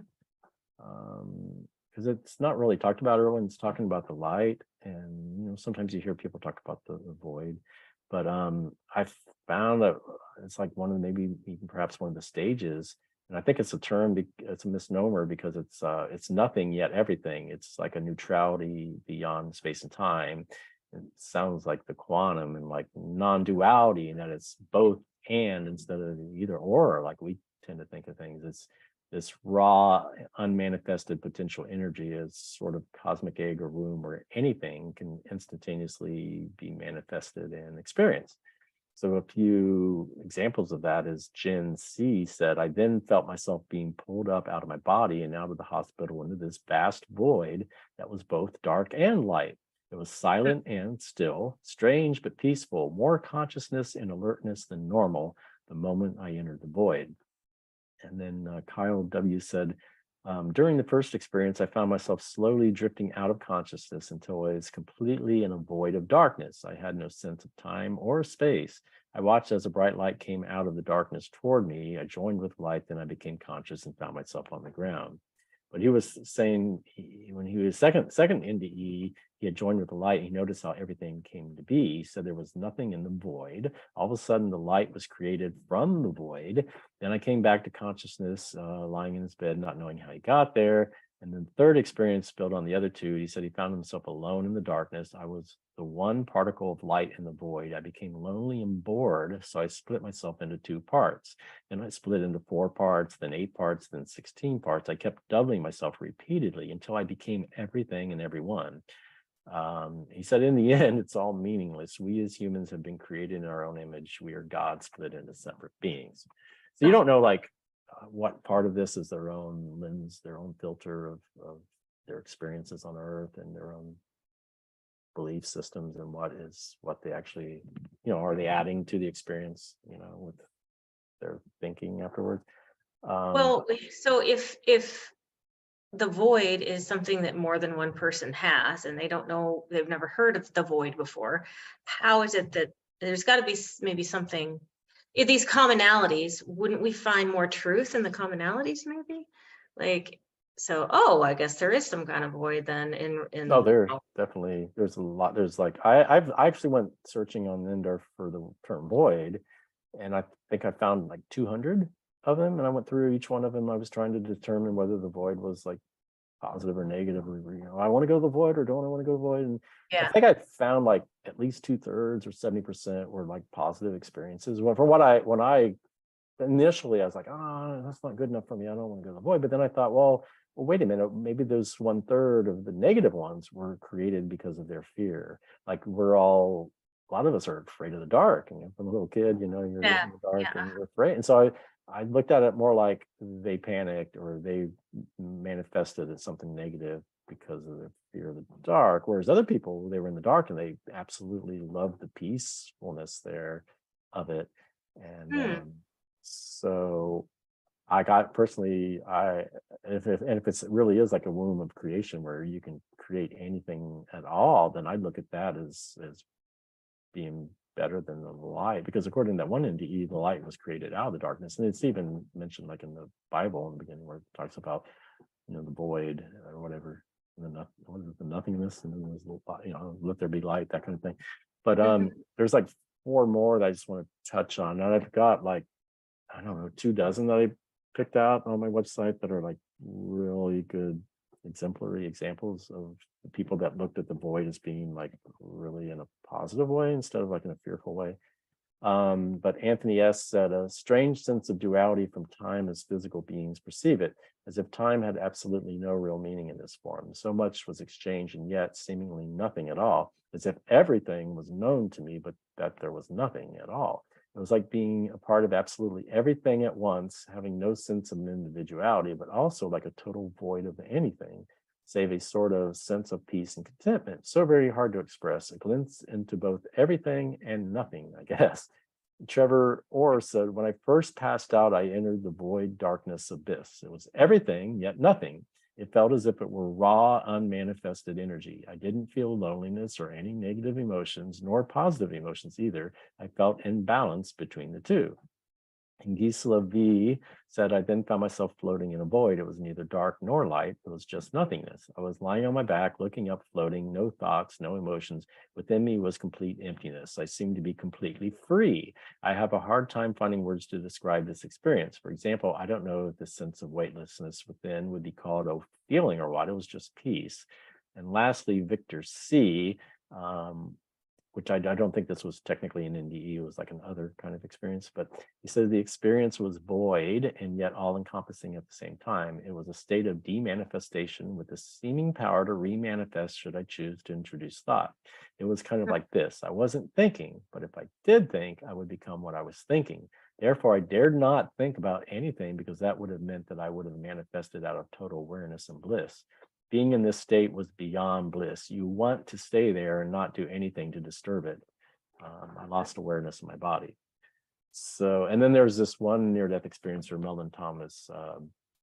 because it's not really talked about. Everyone's talking about the light, and sometimes you hear people talk about the void, but I found that it's like one of maybe even perhaps one of the stages, and I think it's a term, it's a misnomer because it's nothing yet everything. It's like a neutrality beyond space and time. It sounds like the quantum and like non-duality, and that it's both and instead of either or, like we tend to think of things. It's this raw, unmanifested potential energy as sort of cosmic egg or womb where anything can instantaneously be manifested and experienced. So a few examples of that is Jen C said, I then felt myself being pulled up out of my body and out of the hospital into this vast void that was both dark and light. It was silent and still, strange but peaceful, more consciousness and alertness than normal the moment I entered the void. And then Kyle W said, during the first experience, I found myself slowly drifting out of consciousness until I was completely in a void of darkness. I had no sense of time or space. I watched as a bright light came out of the darkness toward me. I joined with light, then I became conscious and found myself on the ground. But he was saying when he was second NDE, he had joined with the light. He noticed how everything came to be. He said there was nothing in the void. All of a sudden, the light was created from the void. Then I came back to consciousness, lying in his bed, not knowing how he got there. And then third experience built on the other two. He said he found himself alone in the darkness. I was the one particle of light in the void. I became lonely and bored, so I split myself into 2 parts. Then I split into 4 parts, then 8 parts, then 16 parts. I kept doubling myself repeatedly until I became everything and everyone. He said, in the end, it's all meaningless. We as humans have been created in our own image. We are God split into separate beings. So you don't know like what part of this is their own lens, their own filter of their experiences on earth and their own belief systems, and what they actually, are they adding to the experience, with their thinking afterwards.
Well, so if the void is something that more than one person has, and they don't know, they've never heard of the void before, how is it that there's got to be maybe something, if these commonalities, wouldn't we find more truth in the commonalities maybe? Like, so, I guess there is some kind of void then in
there definitely, there's a lot. There's like, I actually went searching on Endor for the term void, and I think I found like 200 of them, and I went through each one of them. I was trying to determine whether the void was like positive or negative, or I want to go to the void or don't I want to go to the void. And I think I found like at least 2/3 or 70% were like positive experiences. Well, from when I initially I was like, that's not good enough for me. I don't want to go to the void. But then I thought, well, well, wait a minute, maybe those 1/3 of the negative ones were created because of their fear. Like a lot of us are afraid of the dark. And from a little kid, you're
Yeah.
in the dark
Yeah.
and you're afraid. And so I looked at it more like they panicked or they manifested as something negative because of their fear of the dark. Whereas other people, they were in the dark and they absolutely loved the peacefulness there of it. And
Hmm.
so I got personally, if it really is like a womb of creation where you can create anything at all, then I'd look at that as being better than the light, because according to that one NDE, the light was created out of the darkness, and it's even mentioned like in the Bible in the beginning where it talks about the void or whatever, what is it, the nothingness, and then there's little, let there be light, that kind of thing. But
Mhm.
there's like 4 more that I just want to touch on, and I've got like I don't know 24 that I picked out on my website that are like really good exemplary examples of the people that looked at the void as being like really in a positive way instead of like in a fearful way. But Anthony S. said, a strange sense of duality from time as physical beings perceive it, as if time had absolutely no real meaning in this form. So much was exchanged and yet seemingly nothing at all, as if everything was known to me, but that there was nothing at all. It was like being a part of absolutely everything at once, having no sense of individuality, but also like a total void of anything, save a sort of sense of peace and contentment. So very hard to express, a glimpse into both everything and nothing, I guess. Trevor Orr said, when I first passed out, I entered the void darkness abyss. It was everything, yet nothing. It felt as if it were raw, unmanifested energy. I didn't feel loneliness or any negative emotions, nor positive emotions either. I felt imbalance between the two. And Gisela V said, I then found myself floating in a void. It was neither dark nor light. It was just nothingness. I was lying on my back, looking up, floating, no thoughts, no emotions. Within me was complete emptiness. I seemed to be completely free. I have a hard time finding words to describe this experience. For example, I don't know if the sense of weightlessness within would be called a feeling or what. It was just peace. And lastly, Victor C. Which I don't think this was technically an NDE, it was like an other kind of experience, but he said the experience was void and yet all encompassing at the same time. It was a state of demanifestation with the seeming power to remanifest should I choose to introduce thought. It was kind of like this. I wasn't thinking, but if I did think, I would become what I was thinking. Therefore, I dared not think about anything because that would have meant that I would have manifested out of total awareness and bliss. Being in this state was beyond bliss. You want to stay there and not do anything to disturb it. I lost awareness of my body. So, and then there's this one near-death experiencer, Melvin Thomas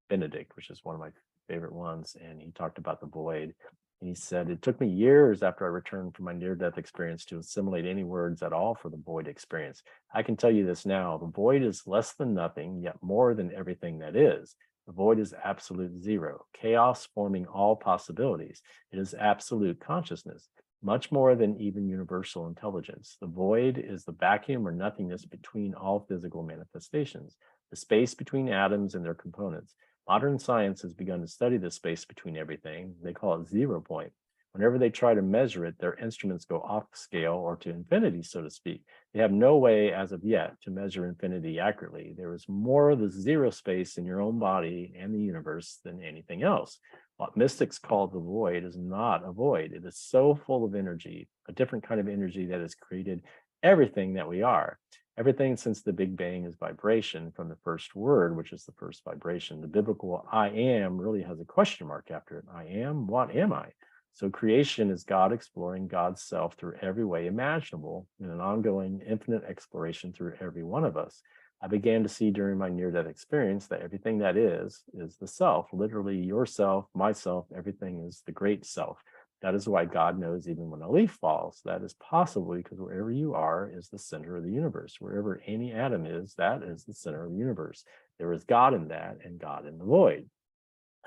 Benedict, which is one of my favorite ones. And he talked about the void. And he said, it took me years after I returned from my near-death experience to assimilate any words at all for the void experience. I can tell you this now, the void is less than nothing, yet more than everything that is. The void is absolute zero, chaos forming all possibilities. It is absolute consciousness, much more than even universal intelligence. The void is the vacuum or nothingness between all physical manifestations, the space between atoms and their components. Modern science has begun to study the space between everything. They call it 0 point. Whenever they try to measure it, their instruments go off scale or to infinity, so to speak. They have no way as of yet to measure infinity accurately. There is more of the zero space in your own body and the universe than anything else. What mystics call the void is not a void. It is so full of energy, a different kind of energy that has created everything that we are. Everything since the Big Bang is vibration from the first word, which is the first vibration. The biblical I am really has a question mark after it. I am, what am I? So creation is God exploring God's self through every way imaginable in an ongoing infinite exploration through every one of us. I began to see during my near-death experience that everything that is the self, literally yourself, myself, everything is the great self. That is why God knows even when a leaf falls. That is possible because wherever you are is the center of the universe. Wherever any atom is, that is the center of the universe. There is God in that and God in the void.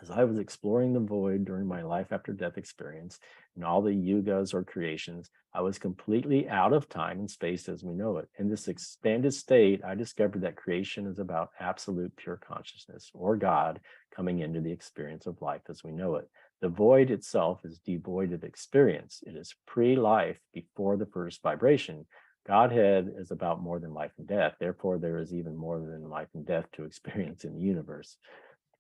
As I was exploring the void during my life after death experience and all the yugas or creations, I was completely out of time and space as we know it. In this expanded state, I discovered that creation is about absolute pure consciousness or God coming into the experience of life as we know it. The void itself is devoid of experience. It is pre-life before the first vibration. Godhead is about more than life and death. Therefore, there is even more than life and death to experience in the universe.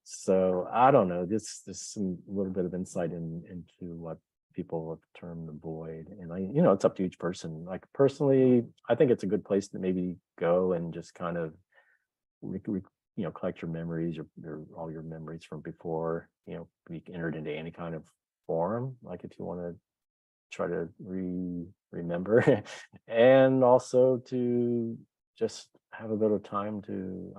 So I don't know, this some little bit of insight into what people have termed the void. And it's up to each person. Like personally, I think it's a good place to maybe go and just kind of collect your memories, all your memories from before, be entered into any kind of form. Like if you want to try to remember, and also to just have a bit of time to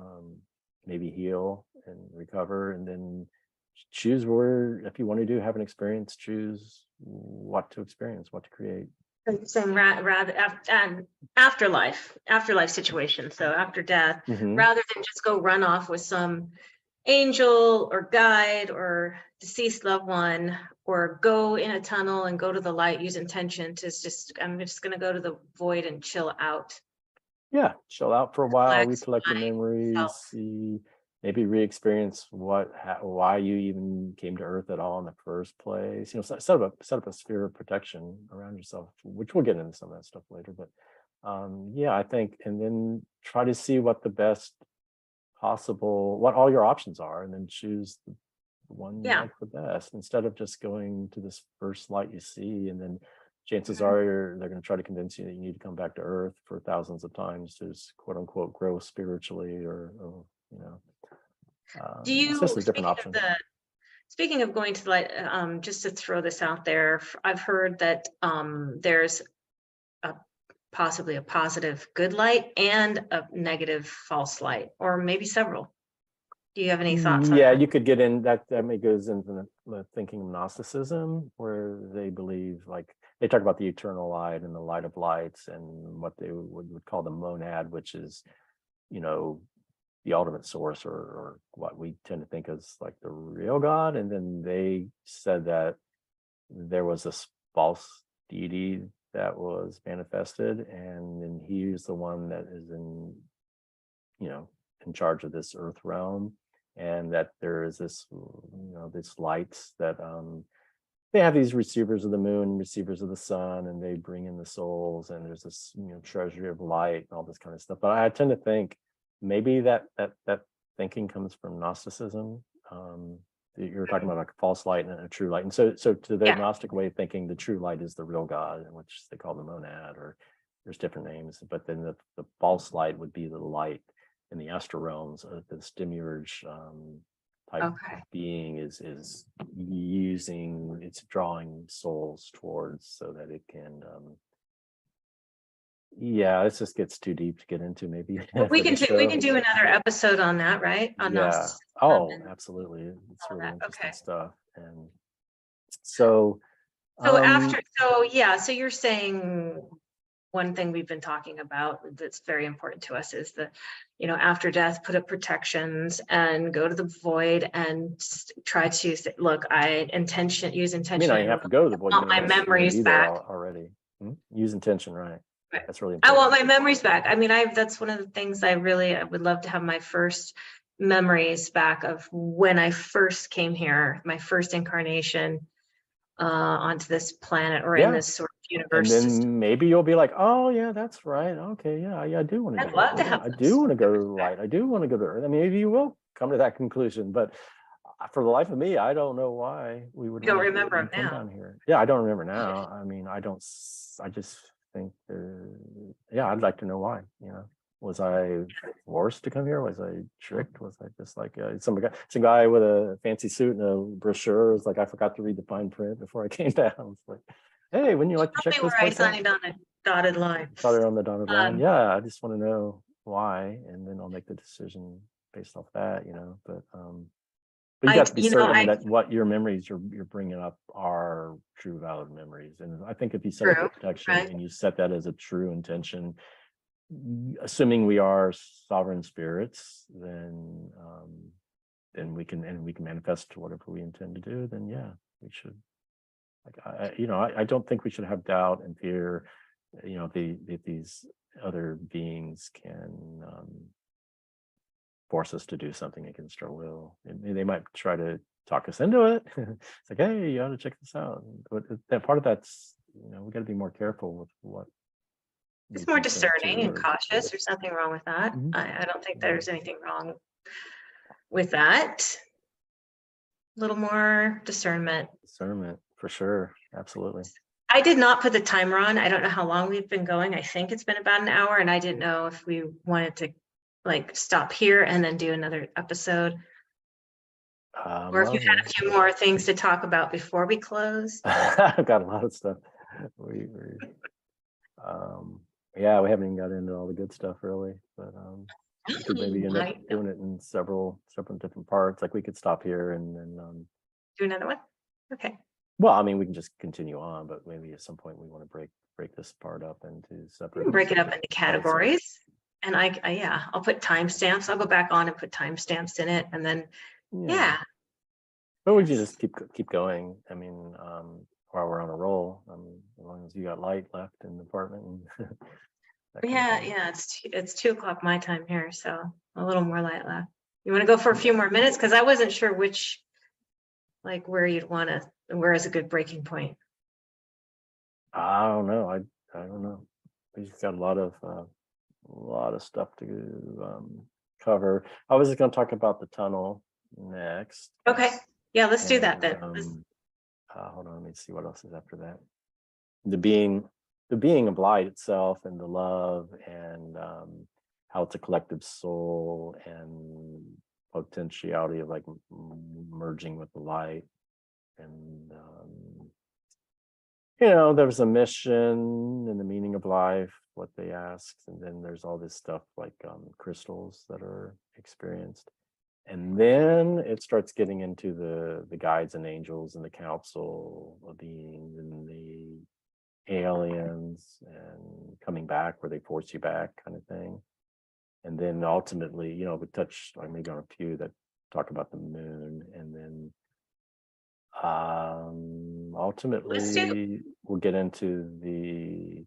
maybe heal and recover, and then choose where, if you want to have an experience, choose what to experience, what to create.
Saying rather afterlife situation. So after death, rather than just go run off with some angel or guide or deceased loved one, or go in a tunnel and go to the light, use intention to I'm just going to go to the void and chill out.
Yeah, chill out for a while,
Relax
recollect your memories, see, maybe re-experience why you even came to Earth at all in the first place. Set up a sphere of protection around yourself, which we'll get into some of that stuff later. But I think, and then try to see what the best possible, what all your options are, and then choose the one you like the best, instead of just going to this first light you see, and then chances are they're going to try to convince you that you need to come back to Earth for thousands of times to quote unquote grow spiritually, or
do you,
it's just a different option.
Speaking of going to the light, just to throw this out there, I've heard that there's possibly a positive good light and a negative false light, or maybe several. Do you have any thoughts on that?
You could get in that. That goes into the thinking of Gnosticism, where they believe, like, they talk about the eternal light and the light of lights, and what they would call the monad, which is, the ultimate source, or what we tend to think as like the real God. And then they said that there was this false deity that was manifested, and then he's the one that is in charge of this earth realm, and that there is this this lights that they have these receivers of the moon, receivers of the sun, and they bring in the souls, and there's this treasury of light and all this kind of stuff. But I tend to think maybe that thinking comes from Gnosticism. You're talking about like a false light and a true light, and so to the Gnostic way of thinking, the true light is the real God, which they call the monad, or there's different names. But then the false light would be the light in the astral realms. This demiurge type being is using, it's drawing souls towards, so that it can it just gets too deep to get into. Maybe
we can do another episode on that, right? On
absolutely, it's really interesting stuff. And so
so you're saying one thing we've been talking about that's very important to us is the, after death, put up protections and go to the void and try to say, look, use intention.
You have to go to the void.
I want my memories back
already. Use intention, right? That's really
important. I want my
memories
memories back. I mean, that's one of the things I would love to have, my first memories back of when I first came here, my first incarnation onto this planet, or in this sort of universe.
And then maybe you'll be like, oh yeah, that's right. Okay, I do want to.
I'd love to have.
I do want to go to the light. I do want to go to Earth. I mean, maybe you will come to that conclusion, but for the life of me, I don't know why we would.
You don't remember them now.
Down here. Yeah, I don't remember now. I mean, I just think, I'd like to know why. Was I forced to come here? Was I tricked? Was I just like some guy with a fancy suit and a brochure was like, I forgot to read the fine print before I came down. It's like, hey, wouldn't you like to check this place out?
I signed on a dotted line.
Started on the dotted line. Yeah, I just want to know why, and then I'll make the decision based off that. But you got to be certain that what your memories you're bringing up are true, valid memories. And I think if you set up a protection and you set that as a true intention, assuming we are sovereign spirits, then we can manifest whatever we intend to do. Then we should. Like I don't think we should have doubt and fear. If these other beings can force us to do something against our will, and they might try to talk us into it. It's like, hey, you ought to check this out. But that part of that's, we got to be more careful with what.
It's more discerning and cautious. There's nothing wrong with that. I don't think there's anything wrong with that. little more discernment.
Discernment, for sure. Absolutely.
I did not put the timer on. I don't know how long we've been going. I think it's been about an hour, and I didn't know if we wanted to like stop here and then do another episode, or if you had a few more things to talk about before we close.
I've got a lot of stuff. Yeah, we haven't even got into all the good stuff really, but we could maybe end up doing it in several different parts. Like we could stop here and then
do another one. Okay.
Well, I mean, we can just continue on, but maybe at some point we want to break this part up into separate.
Break it up into categories, and yeah, I'll put timestamps. I'll go back on and put timestamps in it, and then yeah.
But would you just keep going? I mean, while we're on a roll, as long as you got light left in the apartment.
Yeah, it's 2:00 my time here, so a little more light left. You want to go for a few more minutes? Because I wasn't sure which, like where you'd want to, where is a good breaking point.
I don't know. I don't know. We've got a lot of stuff to cover. I was just going to talk about the tunnel next.
Okay. Yeah, let's do that then.
Hold on, let me see what else is after that. The being of light itself, and the love, and how it's a collective soul and potentiality of like merging with the light. And there's a mission and the meaning of life, what they asked, and then there's all this stuff like crystals that are experienced. And then it starts getting into the guides and angels and the council of beings and the aliens and coming back where they force you back kind of thing. And then ultimately, we touch maybe on a few that talk about the moon, and then ultimately we'll get into the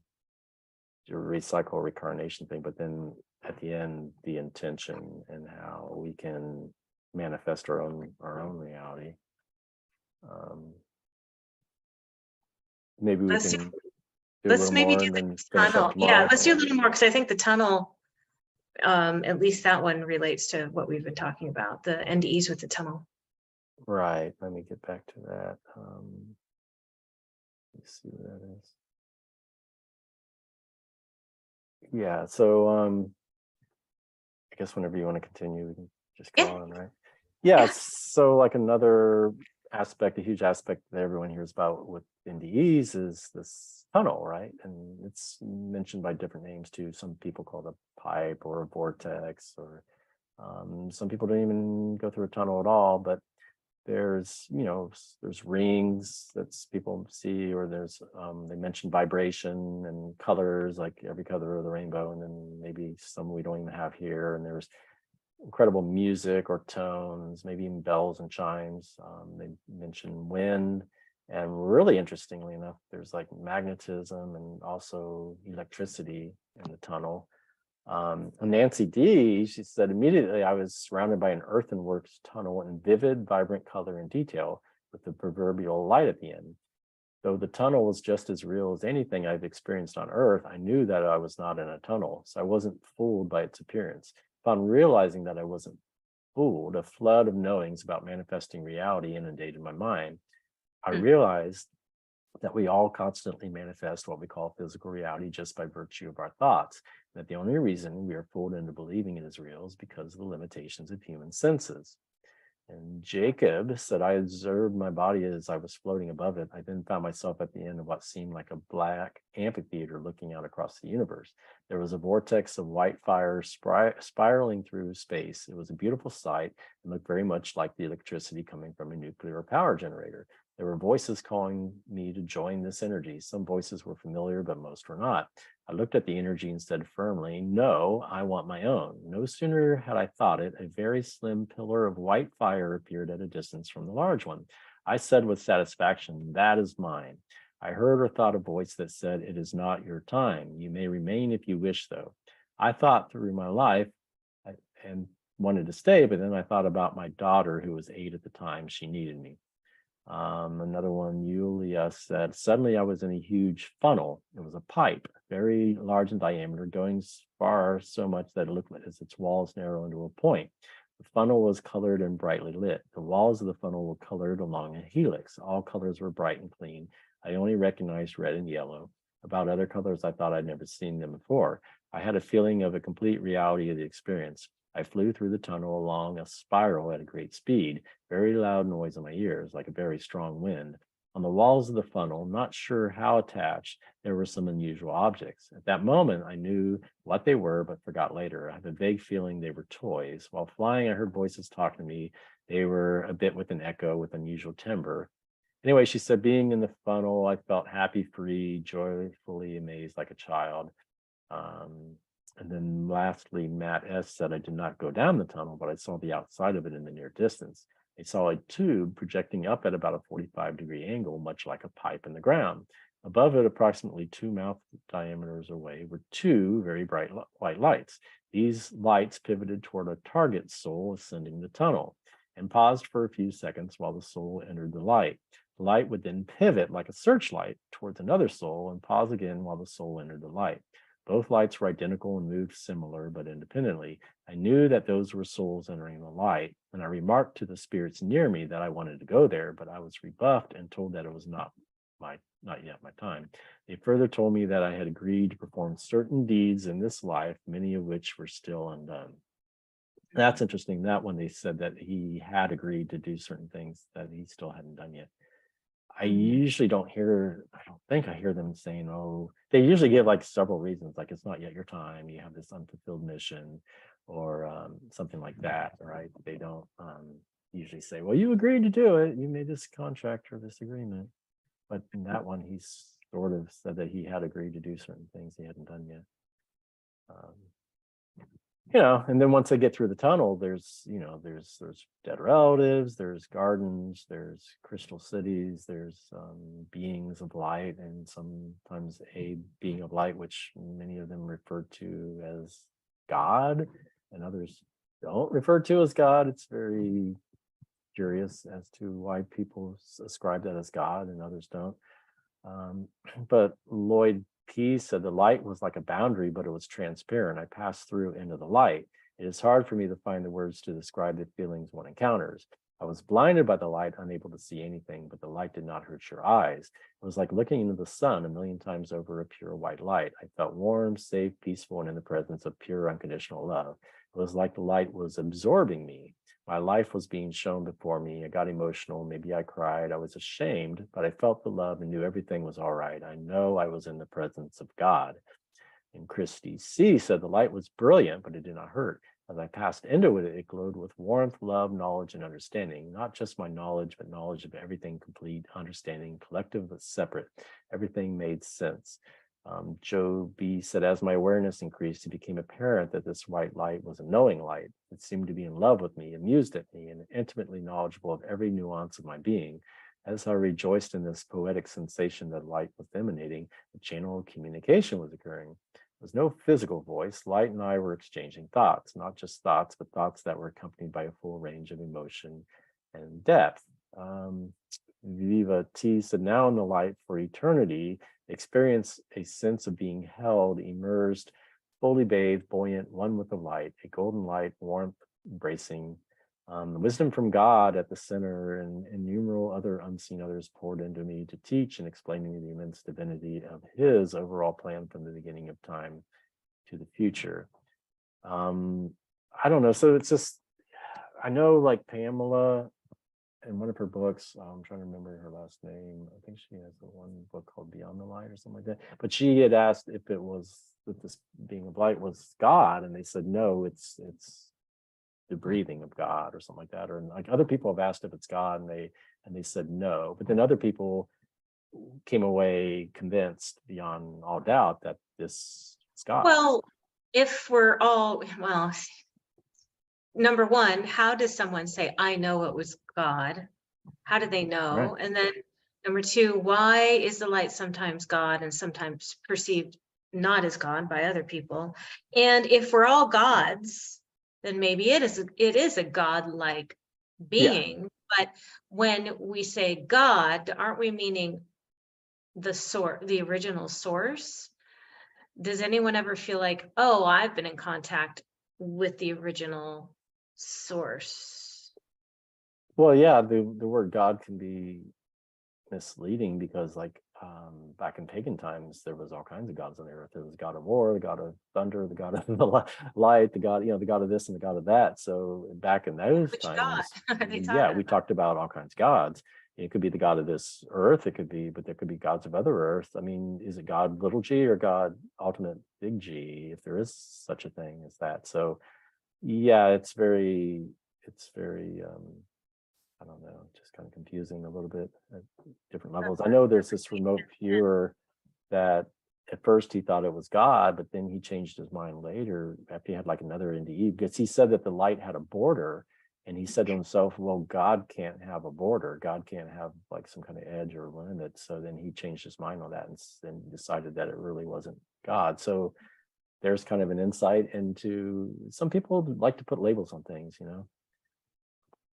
recycle reincarnation thing, but then at the end, the intention and how we can manifest our own reality. Maybe we can do a little more and then finish up tomorrow.
Yeah, let's do a little more, because I think the tunnel, at least that one relates to what we've been talking about, the NDEs with the tunnel.
Right. Let me get back to that. Let's see what that is. Yeah, so I guess whenever you want to continue, we can just go on, right? Yeah, so like another aspect, a huge aspect that everyone hears about with NDEs is this tunnel, right? And it's mentioned by different names too. Some people call it a pipe or a vortex, or some people don't even go through a tunnel at all, but there's rings that people see, or there's they mention vibration and colors, like every color of the rainbow, and then maybe some we don't even have here. And there's incredible music or tones, maybe even bells and chimes. They mention wind, and really interestingly enough, there's like magnetism and also electricity in the tunnel. Nancy D, she said, immediately I was surrounded by an earthenworks tunnel in vivid, vibrant color and detail, with the proverbial light at the end. Though the tunnel was just as real as anything I've experienced on Earth, I knew that I was not in a tunnel, so I wasn't fooled by its appearance. Upon realizing that I wasn't fooled, a flood of knowings about manifesting reality inundated my mind. I realized that we all constantly manifest what we call physical reality just by virtue of our thoughts, and that the only reason we are fooled into believing it is real is because of the limitations of human senses. And Jacob said, I observed my body as I was floating above it. I then found myself at the end of what seemed like a black amphitheater looking out across the universe. There was a vortex of white fire spiraling through space. It was a beautiful sight and looked very much like the electricity coming from a nuclear power generator. There were voices calling me to join this energy. Some voices were familiar, but most were not. I looked at the energy and said firmly, no, I want my own. No sooner had I thought it, a very slim pillar of white fire appeared at a distance from the large one. I said with satisfaction, that is mine. I heard or thought a voice that said, it is not your time. You may remain if you wish, though. I thought through my life and wanted to stay, but then I thought about my daughter, who was 8 at the time. She needed me. Another one, Yulia said, suddenly I was in a huge funnel. It was a pipe, very large in diameter, going far so much that it looked as its walls narrow into a point. The funnel was colored and brightly lit. The walls of the funnel were colored along a helix. All colors were bright and clean. I only recognized red and yellow. About other colors, I thought I'd never seen them before. I had a feeling of a complete reality of the experience. I flew through the tunnel along a spiral at a great speed, very loud noise in my ears, like a very strong wind. On the walls of the funnel, not sure how attached, there were some unusual objects. At that moment, I knew what they were, but forgot later. I have a vague feeling they were toys. While flying, I heard voices talking to me. They were a bit with an echo with unusual timbre. Anyway, she said, being in the funnel, I felt happy, free, joyfully amazed like a child. And then lastly, Matt S. said, I did not go down the tunnel, but I saw the outside of it in the near distance. I saw a tube projecting up at about a 45-degree angle, much like a pipe in the ground. Above it, approximately 2 mouth diameters away, were 2 very bright white lights. These lights pivoted toward a target soul ascending the tunnel and paused for a few seconds while the soul entered the light. The light would then pivot like a searchlight towards another soul and pause again while the soul entered the light. Both lights were identical and moved similar but independently. I knew that those were souls entering the light, and I remarked to the spirits near me that I wanted to go there, but I was rebuffed and told that it was not yet my time. They further told me that I had agreed to perform certain deeds in this life, many of which were still undone. That's interesting. That when they said that he had agreed to do certain things that he still hadn't done yet. I usually don't think I hear them saying, oh, they usually give like several reasons, like it's not yet your time, you have this unfulfilled mission, or something like that, right? They don't usually say, well, you agreed to do it, you made this contract or this agreement. But in that one, he sort of said that he had agreed to do certain things he hadn't done yet. And then once I get through the tunnel, there's dead relatives, there's gardens, there's crystal cities, there's beings of light, and sometimes a being of light, which many of them refer to as God, and others don't refer to as God. It's very curious as to why people ascribe that as God and others don't. But Lloyd P said the light was like a boundary, but it was transparent. I passed through into the light. It is hard for me to find the words to describe the feelings one encounters. I was blinded by the light, unable to see anything, but the light did not hurt your eyes. It was like looking into the sun a million times over a pure white light. I felt warm, safe, peaceful, and in the presence of pure unconditional love. It was like the light was absorbing me. My life was being shown before me. I got emotional. Maybe I cried. I was ashamed, but I felt the love and knew everything was all right. I know I was in the presence of God. And Christy C said the light was brilliant, but it did not hurt. As I passed into it, it glowed with warmth, love, knowledge, and understanding. Not just my knowledge, but knowledge of everything, complete understanding, collective but separate. Everything made sense. Joe B said, as my awareness increased, it became apparent that this white light was a knowing light. It seemed to be in love with me, amused at me, and intimately knowledgeable of every nuance of my being. As I rejoiced in this poetic sensation that light was emanating, a channel of communication was occurring. There was no physical voice. Light and I were exchanging thoughts, not just thoughts, but thoughts that were accompanied by a full range of emotion and depth. Viva T said, now in the light for eternity, experience a sense of being held, immersed, fully bathed, buoyant, one with the light, a golden light, warmth, embracing, wisdom from God at the center, and innumerable other unseen others poured into me to teach and explain to me the immense divinity of his overall plan from the beginning of time to the future. I don't know. So it's just, I know like Pamela, in one of her books, I'm trying to remember her last name. I think she has the one book called Beyond the Light or something like that. But she had asked if this being of light was God, and they said no, it's the breathing of God or something like that. Or like other people have asked if it's God, and they said no. But then other people came away convinced beyond all doubt that this is God.
Well, if we're all, well, number one, how does someone say, I know it was God? How do they know?
Right.
And then number two, why is the light sometimes God and sometimes perceived not as God by other people? And if we're all gods, then maybe it is a God-like being. Yeah. But when we say God, aren't we meaning the original source? Does anyone ever feel like, oh, I've been in contact with the original source.
Well, yeah, the word God can be misleading because, like, back in pagan times, there was all kinds of gods on the earth. There was the god of war, the god of thunder, the god of the light, the god, the god of this and the god of that. So back in those
Which
times,
God are they
yeah,
talking
we
about?
talked about all kinds of gods. It could be the god of this earth, it could be, but there could be gods of other earth. I mean, is it God little g or God ultimate big G, if there is such a thing as that? So yeah, it's very I don't know, just kind of confusing a little bit at different levels. I know there's this remote viewer that at first he thought it was God, but then he changed his mind later after he had like another NDE, because he said that the light had a border. And he said to himself, well, God can't have a border. God can't have like some kind of edge or limit. So then he changed his mind on that and then decided that it really wasn't God. So there's kind of an insight into, some people like to put labels on things.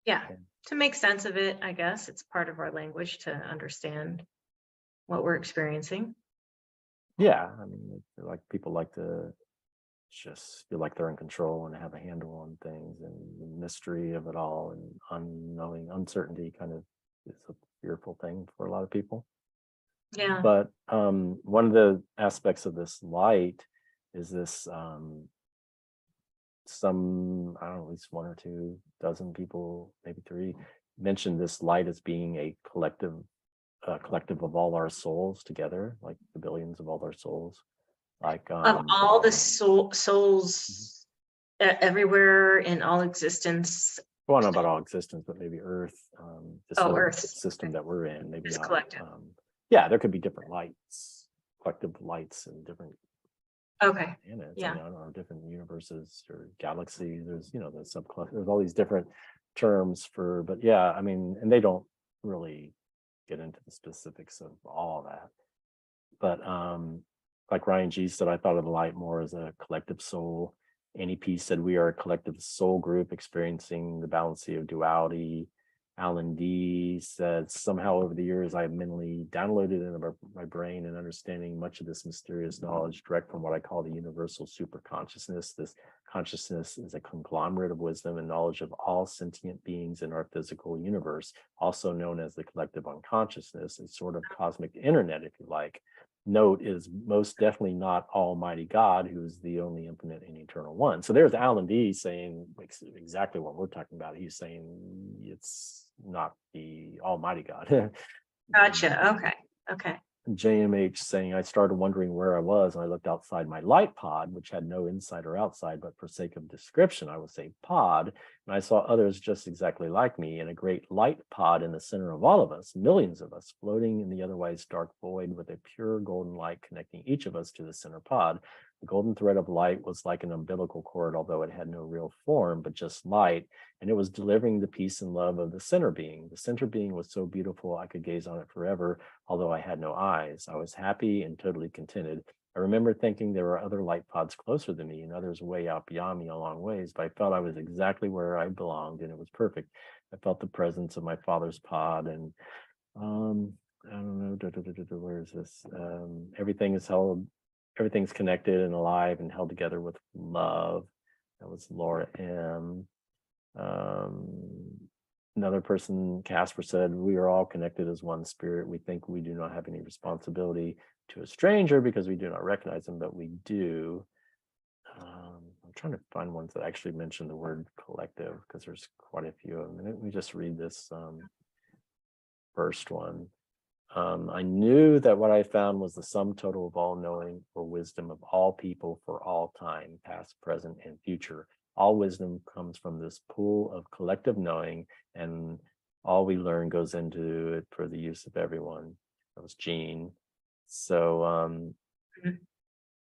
Yeah, to make sense of it, I guess it's part of our language to understand what we're experiencing.
Yeah, I mean, like people like to just feel like they're in control and have a handle on things, and the mystery of it all and unknowing uncertainty kind of is a fearful thing for a lot of people.
Yeah.
But one of the aspects of this light is this some, I don't know, at least one or two dozen people, maybe three, mentioned this light as being a collective of all our souls together, like the billions of all our souls, like
Of all the souls everywhere in all existence.
well, I don't know about all existence, but maybe Earth, this
Oh,
little
Earth.
system that we're in, maybe
It's
not.
collective.
Yeah, there could be different lights, collective lights, and different
Okay.
planets.
Yeah.
I mean, I don't know, different universes or galaxies. There's the subcluster. There's all these different terms for, but yeah, I mean, and they don't really get into the specifics of all that. But like Ryan G said, I thought of the light more as a collective soul. Annie P said we are a collective soul group experiencing the balancing of duality. Alan D said somehow over the years I have mentally downloaded into my brain and understanding much of this mysterious knowledge direct from what I call the universal superconsciousness. This consciousness is a conglomerate of wisdom and knowledge of all sentient beings in our physical universe, also known as the collective unconsciousness, a sort of cosmic internet, if you like. Note is most definitely not Almighty God, who is the only infinite and eternal one. So there's Alan D saying exactly what we're talking about. He's saying it's not the Almighty God.
Gotcha. Okay. Okay.
JMH saying, I started wondering where I was, and I looked outside my light pod, which had no inside or outside, but for sake of description, I will say pod. And I saw others just exactly like me in a great light pod in the center of all of us, millions of us, floating in the otherwise dark void with a pure golden light connecting each of us to the center pod. The golden thread of light was like an umbilical cord, although it had no real form, but just light. And it was delivering the peace and love of the center being. The center being was so beautiful, I could gaze on it forever, although I had no eyes. I was happy and totally contented. I remember thinking there were other light pods closer than me and others way out beyond me a long ways, but I felt I was exactly where I belonged, and it was perfect. I felt the presence of my father's pod, and I don't know, where is this? Everything's connected and alive and held together with love. That was Laura M. Another person, Casper, said, we are all connected as one spirit. We think we do not have any responsibility to a stranger because we do not recognize them, but we do. I'm trying to find ones that actually mention the word collective, because there's quite a few of them. Let me just read this first one. I knew that what I found was the sum total of all knowing or wisdom of all people for all time, past, present, and future. All wisdom comes from this pool of collective knowing, and all we learn goes into it for the use of everyone. That was Jean. So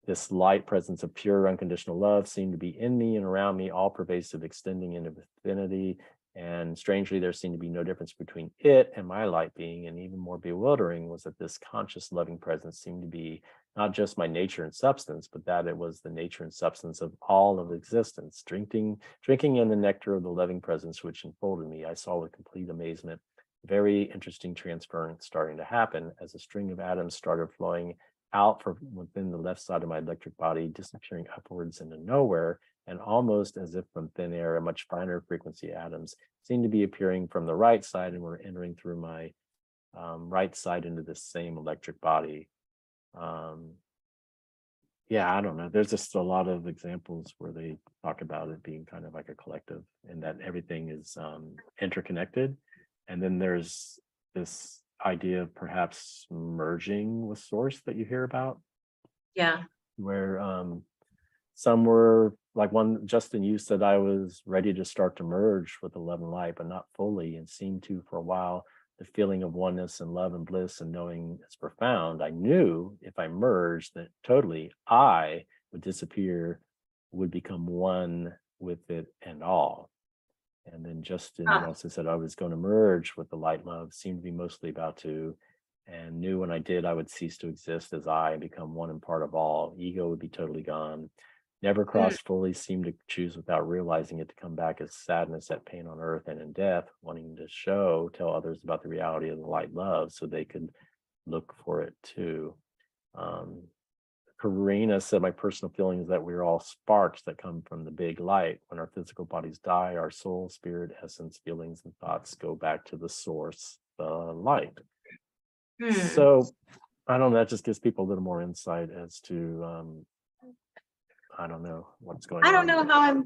this light presence of pure unconditional love seemed to be in me and around me, all pervasive, extending into infinity. And strangely, there seemed to be no difference between it and my light being. And even more bewildering was that this conscious, loving presence seemed to be not just my nature and substance, but that it was the nature and substance of all of existence. Drinking in the nectar of the loving presence which enfolded me, I saw with complete amazement very interesting transference starting to happen as a string of atoms started flowing out from within the left side of my electric body, disappearing upwards into nowhere, and almost as if from thin air, a much finer frequency atoms seem to be appearing from the right side and were entering through my right side into the same electric body. Yeah, I don't know. There's just a lot of examples where they talk about it being kind of like a collective and that everything is interconnected. And then there's this idea of perhaps merging with source that you hear about,
Yeah.
where some were like one, Justin, you said I was ready to start to merge with the love and light, but not fully, and seemed to for a while. The feeling of oneness and love and bliss and knowing is profound. I knew if I merged that totally, I would disappear, would become one with it and all. And then Justin also said I was going to merge with the light love, seemed to be mostly about to, and knew when I did, I would cease to exist as I and become one and part of all. Ego would be totally gone. Never crossed fully, seemed to choose without realizing it to come back as sadness at pain on earth and in death, wanting to tell others about the reality of the light love so they could look for it too. Karina said, my personal feeling is that we're all sparks that come from the big light. When our physical bodies die, our soul, spirit, essence, feelings, and thoughts go back to the source, the light. So I don't know, that just gives people a little more insight as to I don't know what's going on.
I don't know how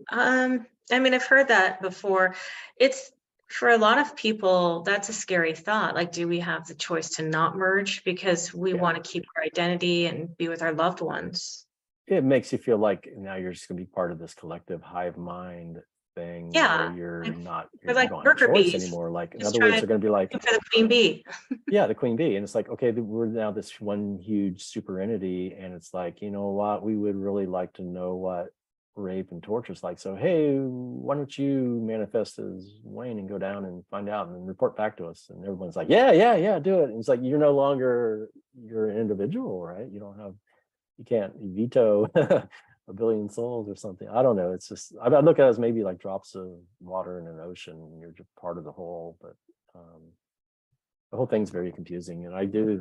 I mean, I've heard that before. It's for a lot of people, that's a scary thought. Like, do we have the choice to not merge because we want to keep our identity and be with our loved ones?
It makes you feel like now you're just gonna be part of this collective hive mind thing.
Yeah.
Where you're not,
They're
you
like
don't have a
worker
choice
bees.
anymore. Like, in
Just
other words, they're gonna be like,
for the queen bee.
yeah, the queen bee. And it's like, okay, we're now this one huge super entity. And it's like, you know what, we would really like to know what rape and torture is like. So, hey, why don't you manifest as Wayne and go down and find out and then report back to us? And everyone's like, yeah, do it. And it's like, you're no longer, you're an individual, right? You can't veto a billion souls or something. I don't know. It's just, I look at it as maybe like drops of water in an ocean and you're just part of the whole, but the whole thing's very confusing. And I do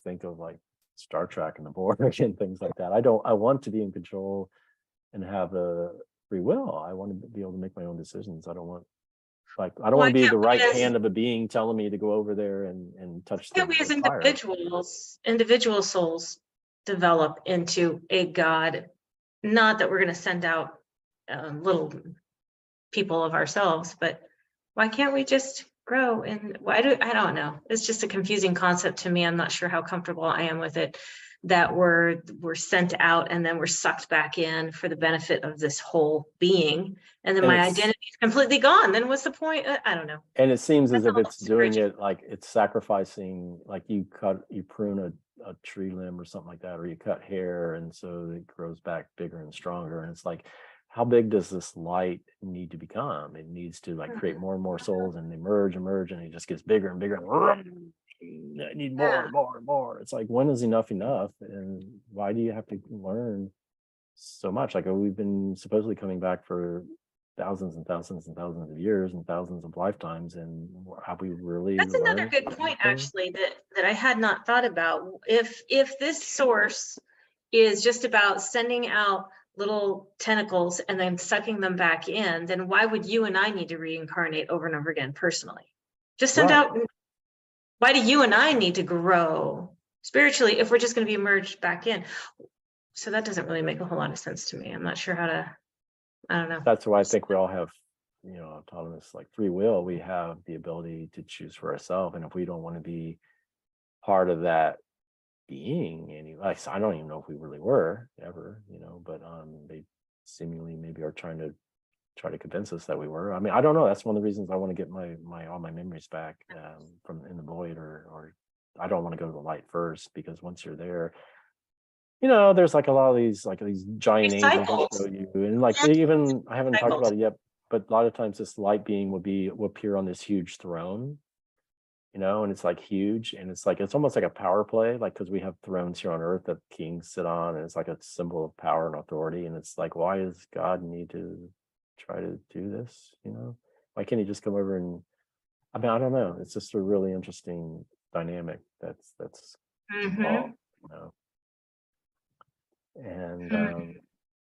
think of like Star Trek and the Borg and things like that. I want to be in control and have a free will. I want to be able to make my own decisions. I don't want to be the right hand of a being telling me to go over there and touch the
We as
fire.
individual souls develop into a God. Not that we're going to send out little people of ourselves, but why can't we just grow? And I don't know. It's just a confusing concept to me. I'm not sure how comfortable I am with it, that we're sent out and then we're sucked back in for the benefit of this whole being. And then my identity is completely gone. Then what's the point? I don't know.
And it seems as if it's doing it like it's sacrificing, like you prune a tree limb or something like that, or you cut hair and so it grows back bigger and stronger. And it's like, how big does this light need to become? It needs to like create more and more souls and they merge, and it just gets bigger and bigger. I need more and more and more. It's like, when is enough? And why do you have to learn so much? Like, we've been supposedly coming back for thousands and thousands and thousands of years and thousands of lifetimes, and have we really?
That's another good point, actually, that I had not thought about. If this source is just about sending out little tentacles and then sucking them back in, then why would you and I need to reincarnate over and over again personally? Just send out. Why do you and I need to grow spiritually if we're just going to be merged back in? So that doesn't really make a whole lot of sense to me. I'm not sure how to, I don't know.
That's why I think we all have, autonomous, like free will. We have the ability to choose for ourselves. And if we don't want to be part of that being, I don't even know if we really were ever, but they seemingly maybe are trying to convince us that we were. I mean, I don't know. That's one of the reasons I want to get all my memories back from in the void, or I don't want to go to the light first, because once you're there, there's like a lot of these giant angels that show you, and like even I haven't talked about it yet, but a lot of times this light being will appear on this huge throne, and it's like huge, and it's almost like a power play, like, because we have thrones here on earth that kings sit on, and it's like a symbol of power and authority, and it's like, why does God need to try to do this? Why can't he just come over and, I mean, I don't know. It's just a really interesting dynamic that's involved, And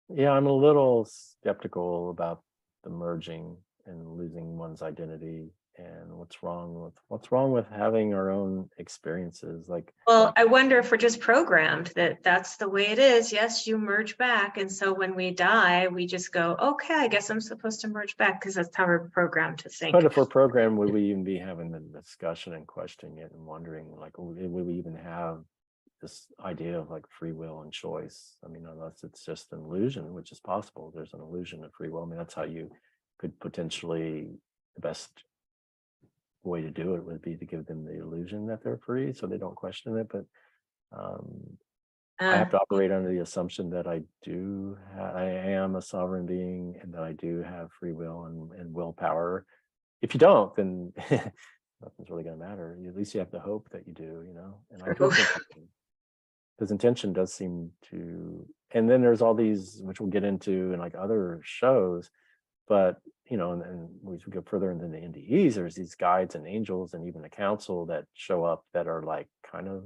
yeah, I'm a little skeptical about the merging and losing one's identity, and what's wrong with having our own experiences. Like,
Well, I wonder if we're just programmed that that's the way it is. Yes, you merge back. And so when we die, we just go, okay, I guess I'm supposed to merge back because that's how we're programmed to think.
but if we're programmed, would we even be having the discussion and questioning it and wondering, like, would we even have this idea of like free will and choice? I mean, unless it's just an illusion, which is possible. There's an illusion of free will. I mean, that's how you could potentially, the best way to do it would be to give them the illusion that they're free so they don't question it. But I have to operate under the assumption that I am a sovereign being, and that I do have free will and willpower. If you don't, then nothing's really going to matter. At least you have the hope that you do, you know. And I do think, because intention does seem to, and then there's all these, which we'll get into in like other shows, but you know, and as we go further into the NDEs, there's these guides and angels and even the council that show up that are like kind of,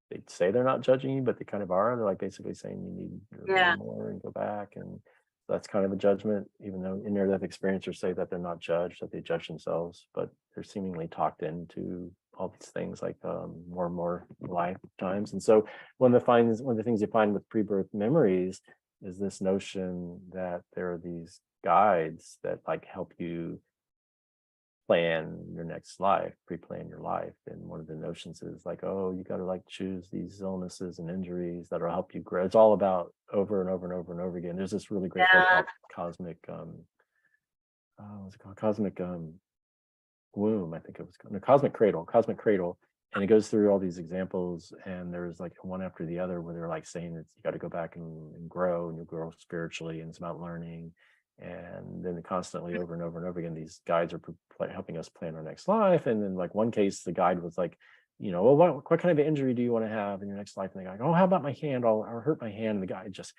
they say they're not judging you, but they kind of are. They're like basically saying you need to learn more and go back. And that's kind of a judgment, even though in near-death experiencers say that they're not judged, that they judge themselves, but they're seemingly talked into all these things like more and more lifetimes. And so one of the things you find with pre-birth memories is this notion that there are these guides that like help you plan your next life, pre-plan your life. And one of the notions is like, oh, you got to like choose these illnesses and injuries that will help you grow. It's all about over and over and over and over again. There's this really great book called Cosmic what's it called? Cosmic Womb, I think it was called. No, Cosmic Cradle. And it goes through all these examples, and there's like one after the other where they're like saying that you got to go back and grow, and you grow spiritually, and it's about learning. And then constantly over and over and over again, these guides are helping us plan our next life. And then like one case, the guide was like, you know, well, what kind of injury do you want to have in your next life? And the guy, oh, how about my hand? I'll hurt my hand. And the guy just,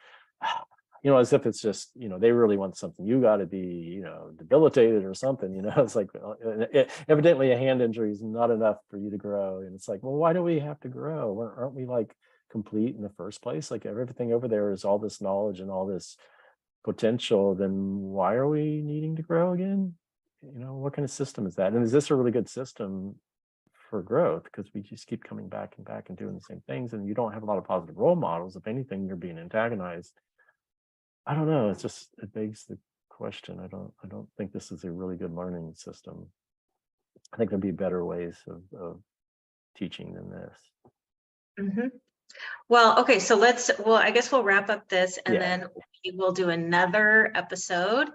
you know, as if it's just, you know, they really want something. You got to be, you know, debilitated or something, you know. It's like, evidently a hand injury is not enough for you to grow. And it's like, well, why do we have to grow? Aren't we like complete in the first place? Like everything over there is all this knowledge and all this potential. Then why are we needing to grow again? You know, what kind of system is that? And is this a really good system for growth? Because we just keep coming back and back and doing the same things, and you don't have a lot of positive role models. If anything, you're being antagonized. I don't know. It's just, it begs the question. I don't think this is a really good learning system. I think there'd be better ways of teaching than this.
Mm-hmm. Well, okay, so I guess we'll wrap up this, and then we will do another episode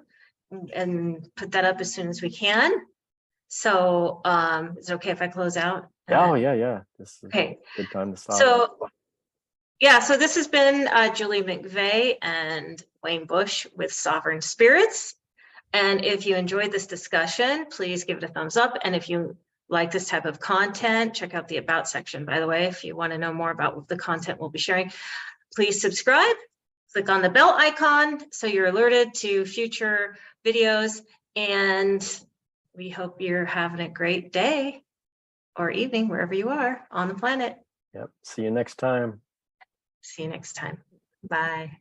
and put that up as soon as we can. So is it okay if I close out?
Oh, yeah. This is a good time to stop.
So this has been Julie McVeigh and Wayne Bush with Sovereign Spirits. And if you enjoyed this discussion, please give it a thumbs up. And if you like this type of content, check out the About section, by the way, if you want to know more about the content we'll be sharing. Please subscribe, click on the bell icon so you're alerted to future videos. And we hope you're having a great day or evening, wherever you are on the planet.
Yep. See you next time.
See you next time. Bye.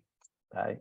Bye.